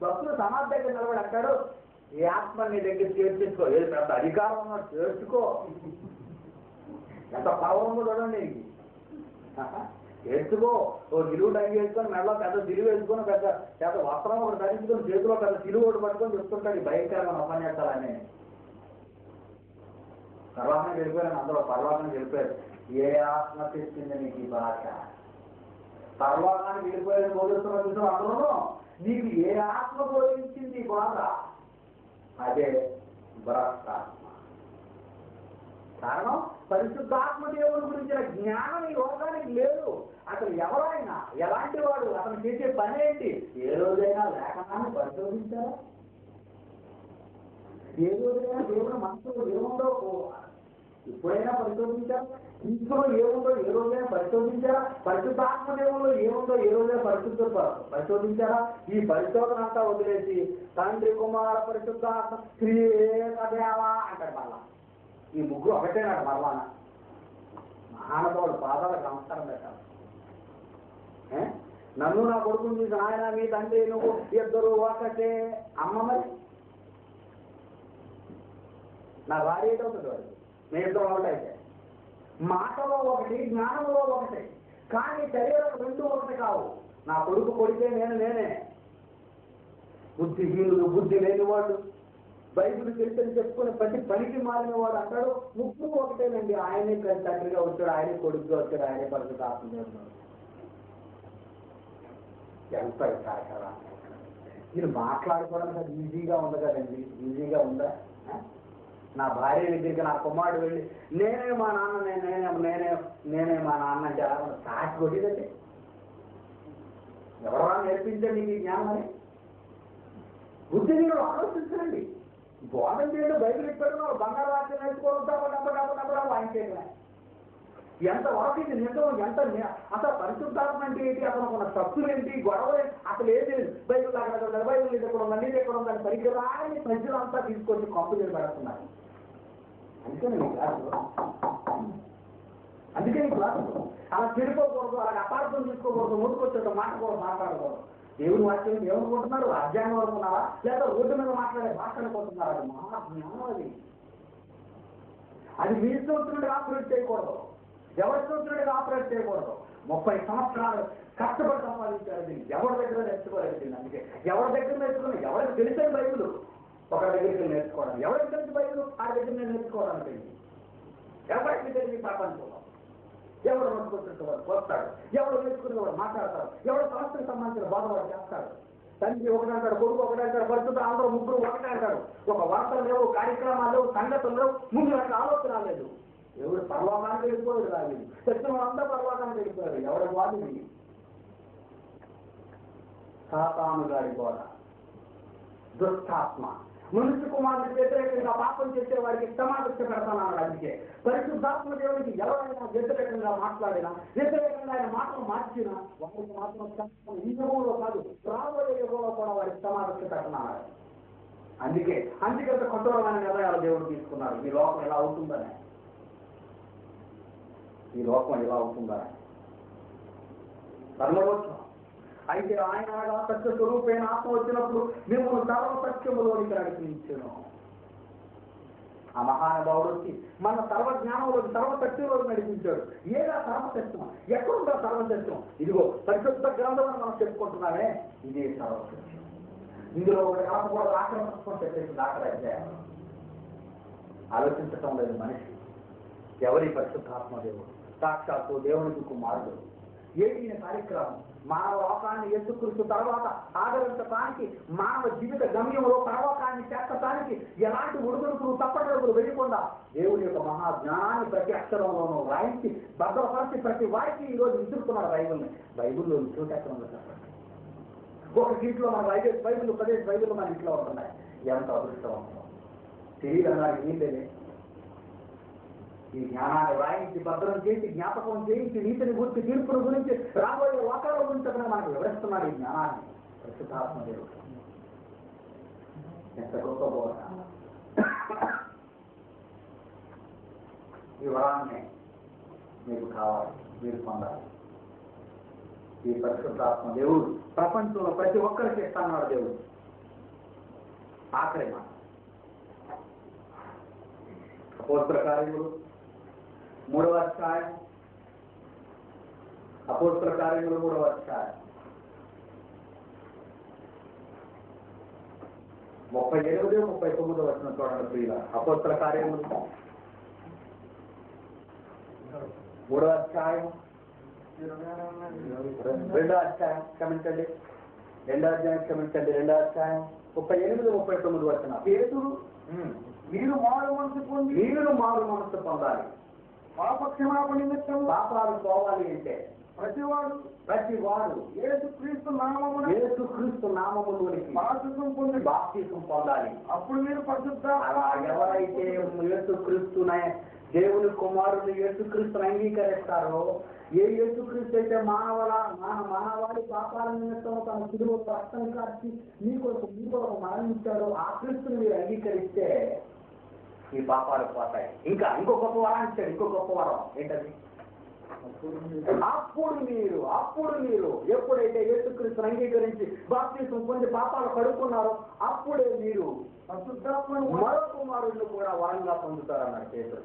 భక్తులు సమాజం దగ్గర నిలబడి అంటాడు, ఈ ఆత్మని నీ దగ్గర చేర్చుకో. ఏది పెద్ద అధికారం ఉన్నది చేర్చుకో. ఎంత పవర్ ఉందో చూడండి. చేర్చుకో. ఓ నిలువు టైం వేసుకొని మెడలో పెద్ద తిరుగు వేసుకొని పెద్ద పెద్ద వస్త్రం ఒకటి ధరించుకొని చేతిలో పెద్ద తిరుగు ఒకటి పట్టుకొని చెప్తుంటాడు. ఈ భయంకరమైన ఉపన్యాసాలన్నీ. పరలోకానికి వెళ్ళిపోయాను అందరూ. పరలోకానికి వెళ్ళిపోయారు. ఏ ఆత్మ తెచ్చింది నీకు ఈ భాష? పరలోకానికి వెళ్ళిపోయారు బోధిస్తున్న చూసిన అందరూ నీకు ఏ ఆత్మ బోధించింది బాధ? అదే భ్రష్టాత్మ. కారణం పరిశుద్ధాత్మ దేవుని గురించిన జ్ఞానం ఈ లోకానికి లేదు. అసలు ఎవరైనా ఎలాంటి వాడు, అతను చేసే పని ఏంటి? ఏ రోజైనా లేఖనాన్ని పరిశోధించారా? ఏ రోజైనా దేవుని మనసులో ఏముందో ఎప్పుడైనా పరిశోధించారా? ఇంట్లో ఏముందో ఏ రోజైనా పరిశోధించారా? పరిశుద్ధాత్మ దేవుల్లో ఏముందో ఏ రోజైనా పరిశోధించారా? ఈ పరిశోధన అంతా వదిలేసి తండ్రి కుమార పరిశుద్ధాత్మ శ్రీదేవా అంటాడు. మళ్ళా ఈ ముగ్గురు ఒకటేనాడు. మరలా మహానుభావుడు పాదాలకు నమస్కారం పెట్టాలి. నన్ను నా కొడుకుని చూసి ఆయన మీ తండ్రి నువ్వు ఇద్దరు ఒకటే. అమ్మ మరి నా భార్య ఏంటవుతుంది? వాడు మీ ఇద్దరు ఒకటైతే మాటలో ఒకటి, జ్ఞానంలో ఒకటి, కానీ శరీరం రెండు ఒకటి కావు. నా కొడుకు కొడితే నేనే. బుద్ధిహీనుడు, బుద్ధి లేనివాడు, బైబిల్ తెలుసని చెప్పుకుని ప్రతి పనికి మారిన వాడు అంటాడు ముగ్గురు ఒకటేనండి. ఆయనే తండ్రిగా వచ్చాడు, ఆయనే కొడుకుగా వచ్చాడు, ఆయనే పరిశుద్ధాత్మ దేవుడు. ఎంత కార్యక్రమం! మీరు మాట్లాడుకోవడానికి అది ఈజీగా ఉంది కదండి. ఈజీగా ఉందా? నా భార్య దగ్గరికి నా కుమారుడు వెళ్ళి నేనే మా నాన్న, నేనే మా నాన్న అంటే ఎలా సాటి కొట్టిదండి. ఎవరా నేర్పించండి మీ జ్ఞానం అని? బుద్ధిహీనులు ఆలోచించండి. బోధన చేయండి, బైబిల్ ఇప్పటికీ బంగారు వాక్యం నేర్చుకోవడం వాయించేయడమే. ఎంత వరకు ఇది నిజం, ఎంత అసలు పరిశుద్ధాత్మ అంటే ఏంటి, అసలు మన శక్తులు ఏంటి, గొడవ అసలు ఏది లేదు. బైబిల్ అక్కడ ఉండాలి, బైబిల్ ఇది ఎక్కడ ఉండాలి, ఇది ఎక్కడ ఉండాలి, సరిగ్గా రాని ప్రజలంతా తీసుకొచ్చి కంపెనీలు పెడుతున్నారు. అందుకని ఈ క్లాసులో అలా చెడిపోకూడదు, అలా అపార్థం తీసుకోకూడదు, నోటుకొచ్చేట మాట కూడా మాట్లాడకూడదు. దేవుని వాక్యం ఏమనుకుంటున్నారు, రాజ్యాంగం అనుకున్నారా, లేదా రోడ్డు మీద మాట్లాడే భాష అనుకుంటున్నారు. అది మహాజ్ఞానం. అది మీ సంవత్సరుడిగా ఆపరేట్ చేయకూడదు, ఎవరి సంవత్సరుడిగా ఆపరేట్ చేయకూడదు. 30 సంవత్సరాలు కష్టపడి సంపాదించారు. దీన్ని ఎవరి దగ్గర నేర్చుకోలేదు. అందుకే ఎవరి దగ్గర నేర్చుకుని, ఎవరికి తెలిసే బైబుల్ ఒకరి దగ్గరికి నేర్చుకోవడం, ఎవరికి తెలిసి బైబుల్ ఆ దగ్గర నేర్చుకోవడానికి ఎవరికి తెలిసి ప్రపంచంలో ఎవరు నోటుకొచ్చినట్టు వాడు వస్తాడు, ఎవరు నేర్చుకునే వాడు మాట్లాడతాడు, ఎవరు సంస్థకు సంబంధించిన బాధవాడు చేస్తాడు. తండ్రి ఒకటంటాడు, కొడుకు ఒకటంటాడు, పరిస్థితులు అందరూ ముగ్గురు ఒకటే అంటాడు. ఒక వార్తలు లేవు, కార్యక్రమాలు లేవు, సంగతులు లేవు, ముందు నాకు ఆలోచన రాలేదు. ఎవరు పర్వాకానికి వెళ్ళిపోయాడు రాలేదు, తెచ్చిన వాళ్ళంతా పర్వాకానికి వెళ్ళిపోయాడు. ఎవరి వాళ్ళు సాతాను గారి బోధ, దుష్టాత్మ. మనుష్య కుమారుడికి వ్యతిరేకంగా పాపం చేసే వారికి క్షమాభిక్ష పెడతానన్నాడు. అందుకే పరిశుద్ధాత్మ దేవునికి ఎవరైనా వ్యతిరేకంగా మాట్లాడినా, వ్యతిరేకంగా ఆయన మాటలు మార్చినా వారికి మాత్రం ఈ యుగంలో కాదు, రాబోయే యుగంలో కూడా వారికి క్షమాభిక్ష పెట్టనన్నాడు. అందుకే అంతకంత కఠోరమైన నిర్ణయాలు దేవుడు తీసుకున్నాడు. ఈ లోకం ఎలా అవుతుందనే, ఈ లోకం ఎలా అవుతుందనే ధర్మవచనం. అయితే ఆయన సత్య స్వరూపైన ఆత్మ వచ్చినప్పుడు మిమ్మల్ని సర్వ సత్యములోనికి నడిపించను. ఆ మహానుభావుడు వచ్చి మన సర్వజ్ఞానంలోకి, సర్వశక్తిలోకి నడిపించాడు. ఏదా సర్వసత్యం? ఎక్కడుందా సర్వసత్యం? ఇదిగో పరిశుద్ధ గ్రంథం మనం చెప్పుకుంటున్నామే, ఇదే సర్వసత్యం. ఇందులో ఒకటి రాకపోవడం ఆక్రమించుకొని చెప్పేసి దాఖలైతే ఆలోచించటం లేదు మనిషి. ఎవరి పరిశుద్ధాత్మ దేవుడు? సాక్షాత్తు దేవునికి కుమారుడు. ఏంటి కార్యక్రమం? మానవ లోకాన్ని యేసుక్రీస్తు తర్వాత ఆదరించడానికి, మానవ జీవిత గమ్యంలో పరలోకాన్ని చేర్చడానికి ఎలాంటి ఉడుగుడుకులు తప్పటడుగులు వేయకుండా దేవుని యొక్క మహాజ్ఞానాన్ని ప్రతి అక్షరంలోనూ రాయించి భద్రపరిచి ప్రతి వారికి ఈరోజు విసురుతున్నారు బైబుల్ని. బైబుల్లో చోటు ఎక్కడ ఉందో చెప్పండి. ఒక ఇంట్లో మన బైబుల్ 10 బైబుల్ మన ఇంట్లో ఉంటున్నాయి. ఎంత అదృష్టవంతం. తెలియదన్నానికి వీళ్ళే ఈ జ్ఞానాన్ని రాయించి భద్రం చేసి, జ్ఞాపకం చేయించి, నీతిని గురించి, తీర్పుల గురించి, రాబోయే వాతాల గురించి మనకు వివరిస్తున్నాడు ఈ జ్ఞానాన్ని పరిశుద్ధాత్మ దేవుడు. ఎంత గొప్ప బోధ. ఈ వరాన్ని మీకు కావాలి, మీరు పొందాలి. ఈ పరిశుద్ధాత్మ దేవుడు ప్రపంచంలో ప్రతి ఒక్కరికి ఇస్తాన్నాడు దేవుడు. ఆఖరి మాట అపోస్తల కార్యములు 3వ అధ్యాయం, అపోస్తల కార్యములు 3వ అధ్యాయం 37, 39 వచనం చూడండి ప్రియుల. అపోస్తల కార్యములు 3వ అధ్యాయం 2వ అధ్యాయం క్షమించండి 2వ అధ్యాయం 38, 39 వచనం. పేతురు మీరు మారు మనసు పొందాలి. పాప క్షమాపణ నిమిత్తం పాపాలు పోవాలి అంటే ప్రతివాడు యేసుక్రీస్తు నామములోనికి బాప్తిసం పొందాలి. అప్పుడు మీరు పరిశుద్ధ. అలా ఎవరైతే యేసుక్రీస్తునే దేవుని కుమారుడు యేసుక్రీస్తుని అంగీకరిస్తారో, ఏ యేసుక్రీస్తు అయితే మానవాళి పాపాల నిమిత్తం తన సిలువ రక్తం కార్చి మీ కొరకు మరణించాడో ఆ క్రీస్తుని మీరు అంగీకరిస్తే ఈ పాపాలు పోతాయి. ఇంకో గొప్ప వరం ఇచ్చాడు. ఇంకో గొప్ప వరం ఏంటది? అప్పుడు మీరు ఎప్పుడైతే యేసుక్రీస్తుని అంగీకరించి బాప్తిసం పొంది పాపాలు కడుక్కున్నారో అప్పుడే మీరు మరో కుమారుడిని కూడా వరంగా పొందుతారన్నాడు పేతురు.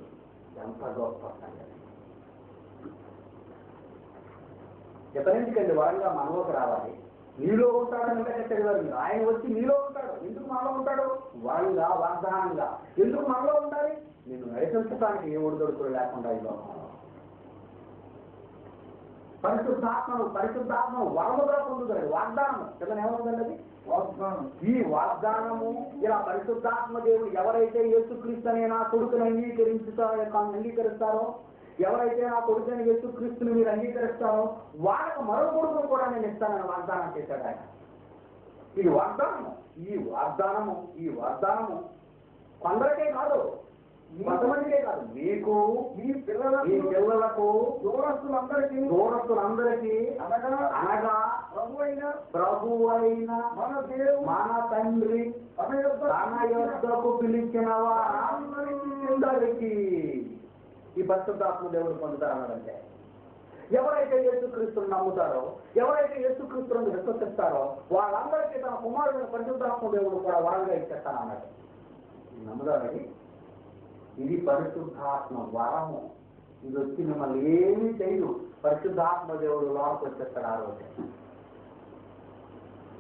ఎంత గొప్ప సంగతి. ఎక్కడింటికండి వరంగా మనలోకి రావాలి? నీలో ఉంటాడని ఇంకా చదివారు మీరు. ఆయన వచ్చి నీలో ఉంటాడు. ఎందుకు మనలో ఉంటాడు? వరంగా, వాగ్దానంగా. ఎందుకు మనలో ఉండాలి? నిన్ను నడిపించడానికి ఏ ఒడిదొడుకులు లేకుండా ఈ లోకంలో పరిశుద్ధాత్మ వరముగా పొందుతాడు. వాగ్దానం కదా ఏమవుతుందండి? ఈ వాగ్దానము ఇలా పరిశుద్ధాత్మ దేవుడు ఎవరైతే యేసుక్రీస్తు అనే నా కొడుకుని అంగీకరిస్తారో, ఎవరైతే నా కొడుకుని యేసుక్రీస్తుని మీరు అంగీకరిస్తారో వాళ్ళకు మరో కొడుకును కూడా నేను ఇస్తానని వాగ్దానం చేశాడు ఆయన. ఇది వాగ్దానము. ఈ వాగ్దానము కొందరికే కాదు, కొంతమందికే కాదు, మీకు, మీ పిల్లలకు, దూరస్తులందరికీ అనగా ప్రభు అయిన మన తండ్రి తన యొద్దకు పిలిచిన వారందరికీ ఈ పరిశుద్ధాత్మ దేవుడు పొందుతారన్నాడంటే, ఎవరైతే యేసుక్రీస్తుని నమ్ముతారో, ఎవరైతే యేసుక్రీస్తుని విశ్వసిస్తారో వాళ్ళందరికీ తన కుమారుడు పరిశుద్ధాత్మ దేవుడు కూడా వరంగా ఇచ్చేస్తానన్నాడు. నమ్ముదామని ఇది పరిశుద్ధాత్మ వరము. ఇది వచ్చి మిమ్మల్ని ఏమీ చేయదు. పరిశుద్ధాత్మ దేవుడు లోపలికి వచ్చేస్తాడు ఆ రోజు.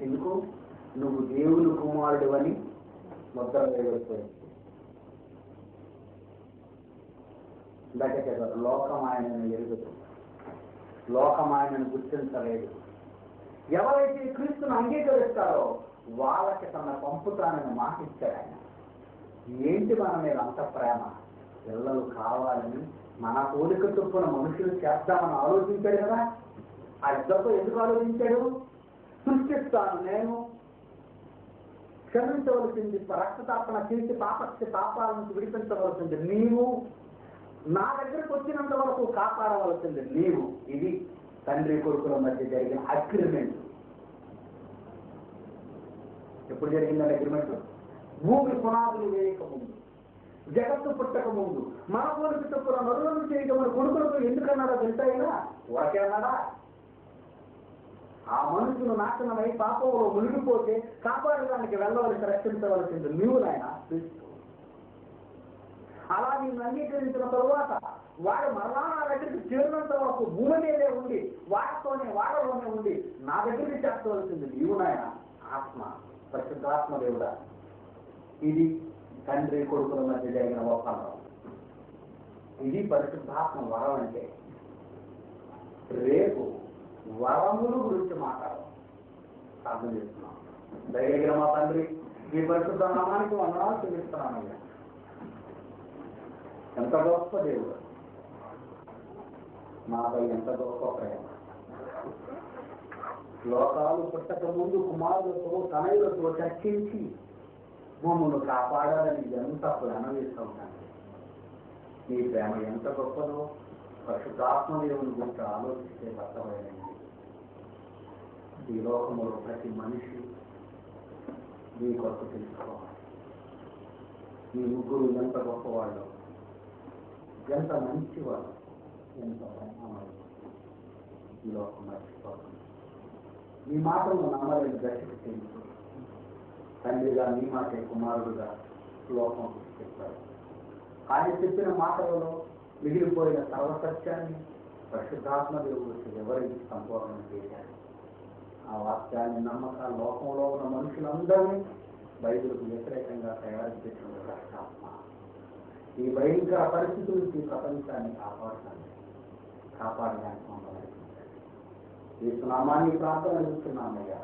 ఎందుకు? నువ్వు దేవుని కుమారుడు అని ముద్ర వేయబడిపోయింది. ఇందాకే చెప్పారు, లోకం ఆయనను ఎరుగుదు, లోకం ఆయనను గుర్తించలేదు. ఎవరైతే క్రీస్తును అంగీకరిస్తారో వాళ్ళకి తన పంపుతానని మాట ఇచ్చాడు ఆయన. ఏంటి మన మీద అంత ప్రేమ? పిల్లలు కావాలని మన పోలిక చొప్పున మనుషులు చేద్దామని ఆలోచించాడు కదా. ఆ ఇద్దరితో ఎందుకు ఆలోచించాడు? సృష్టిస్తాను నేను, క్షమించవలసింది, రక్తతాపన చేసి పాపాల నుంచి విడిపించవలసింది నీవు, నా దగ్గరకు వచ్చినంత వరకు కాపాడవలసింది నీవు. ఇది తండ్రి కొడుకుల మధ్య జరిగిన అగ్రిమెంట్. ఎప్పుడు జరిగిందని అగ్రిమెంట్? భూమి పునాదులు వేయక ముందు, జగత్తు పుట్టక ముందు, మన పోలిక చొప్పున నరులను చేయటం మన కొడుకులతో ఎందుకన్నాడా తెలుసైనా? ఒకే అన్నాడా? ఆ మనుషులు నాశనమై పాపంలో మునిగిపోతే కాపాడడానికి వెళ్ళవలసి, రక్షించవలసింది నీవు నాయన క్రీస్తు. అలా నేను అంగీకరించిన తరువాత వాడు మరలా నా దగ్గరికి చేరినంత వరకు భూమి మీదే ఉండి వాడలోనే ఉండి నా దగ్గరికి చేర్చవలసింది నీవు నాయన ఆత్మ, పరిశుద్ధాత్మ దేవుడా. ఇది తండ్రి కొడుకుల మధ్య జరిగిన ఒప్పందం. ఇది పరిశుద్ధాత్మ వరం అంటే. రేపు వరముల గురించి మాట్లాడదాం. ప్రార్థన చేస్తున్నాం. దయగలిగిన మా తండ్రి, మీ పరిశుద్ధ నామానికి వందనాలు చెల్లిస్తున్నానయ్యా. ఎంత గొప్ప దేవుడు, మాపై ఎంత గొప్ప ప్రేమ. లోకాలు పుట్టక ముందు కుమారులతో తనయులతో చర్చించి మమ్మల్ని కాపాడాలని ఎంత ప్రణవిస్తూ ఉంటాను. నీ ప్రేమ ఎంత గొప్పదో పరిశుద్ధాత్మ దేవుని గురించి ఆలోచిస్తే బతమైనది. ఈ లోకంలో ప్రతి మనిషి నీ కొరకు తెలుసుకోవాలి. ఈ ముగ్గురు ఎంత గొప్పవాళ్ళు, ఎంత మంచివాళ్ళు, ఎంత ప్రేమవాళ్ళు. ఈ లోకం మర్చిపోతుంది. నీ మాటలు నమ్మలేని గట్టికి తెలుసు. తండ్రిగా నీ మాటే కుమారుడుగా లోకం చెప్పారు. ఆయన చెప్పిన మాటలలో మిగిలిపోయిన సర్వసత్యాన్ని పరిశుద్ధాత్మ దేవుడు ఎవరికి సంపూర్ణం చేశారు. ఆ వాక్యాన్ని నమ్మక లోకంలో ఉన్న మనుషులందరినీ బైబిల్కు వ్యతిరేకంగా తయారు చేసిన పరిశుద్ధాత్మ ఈ భయంకర పరిస్థితుల నుంచి ప్రపంచాన్ని కాపాడడానికి మమ్మల్ని ఈ సునామాన్ని ప్రార్థన అడుగుతున్నామయ్యా.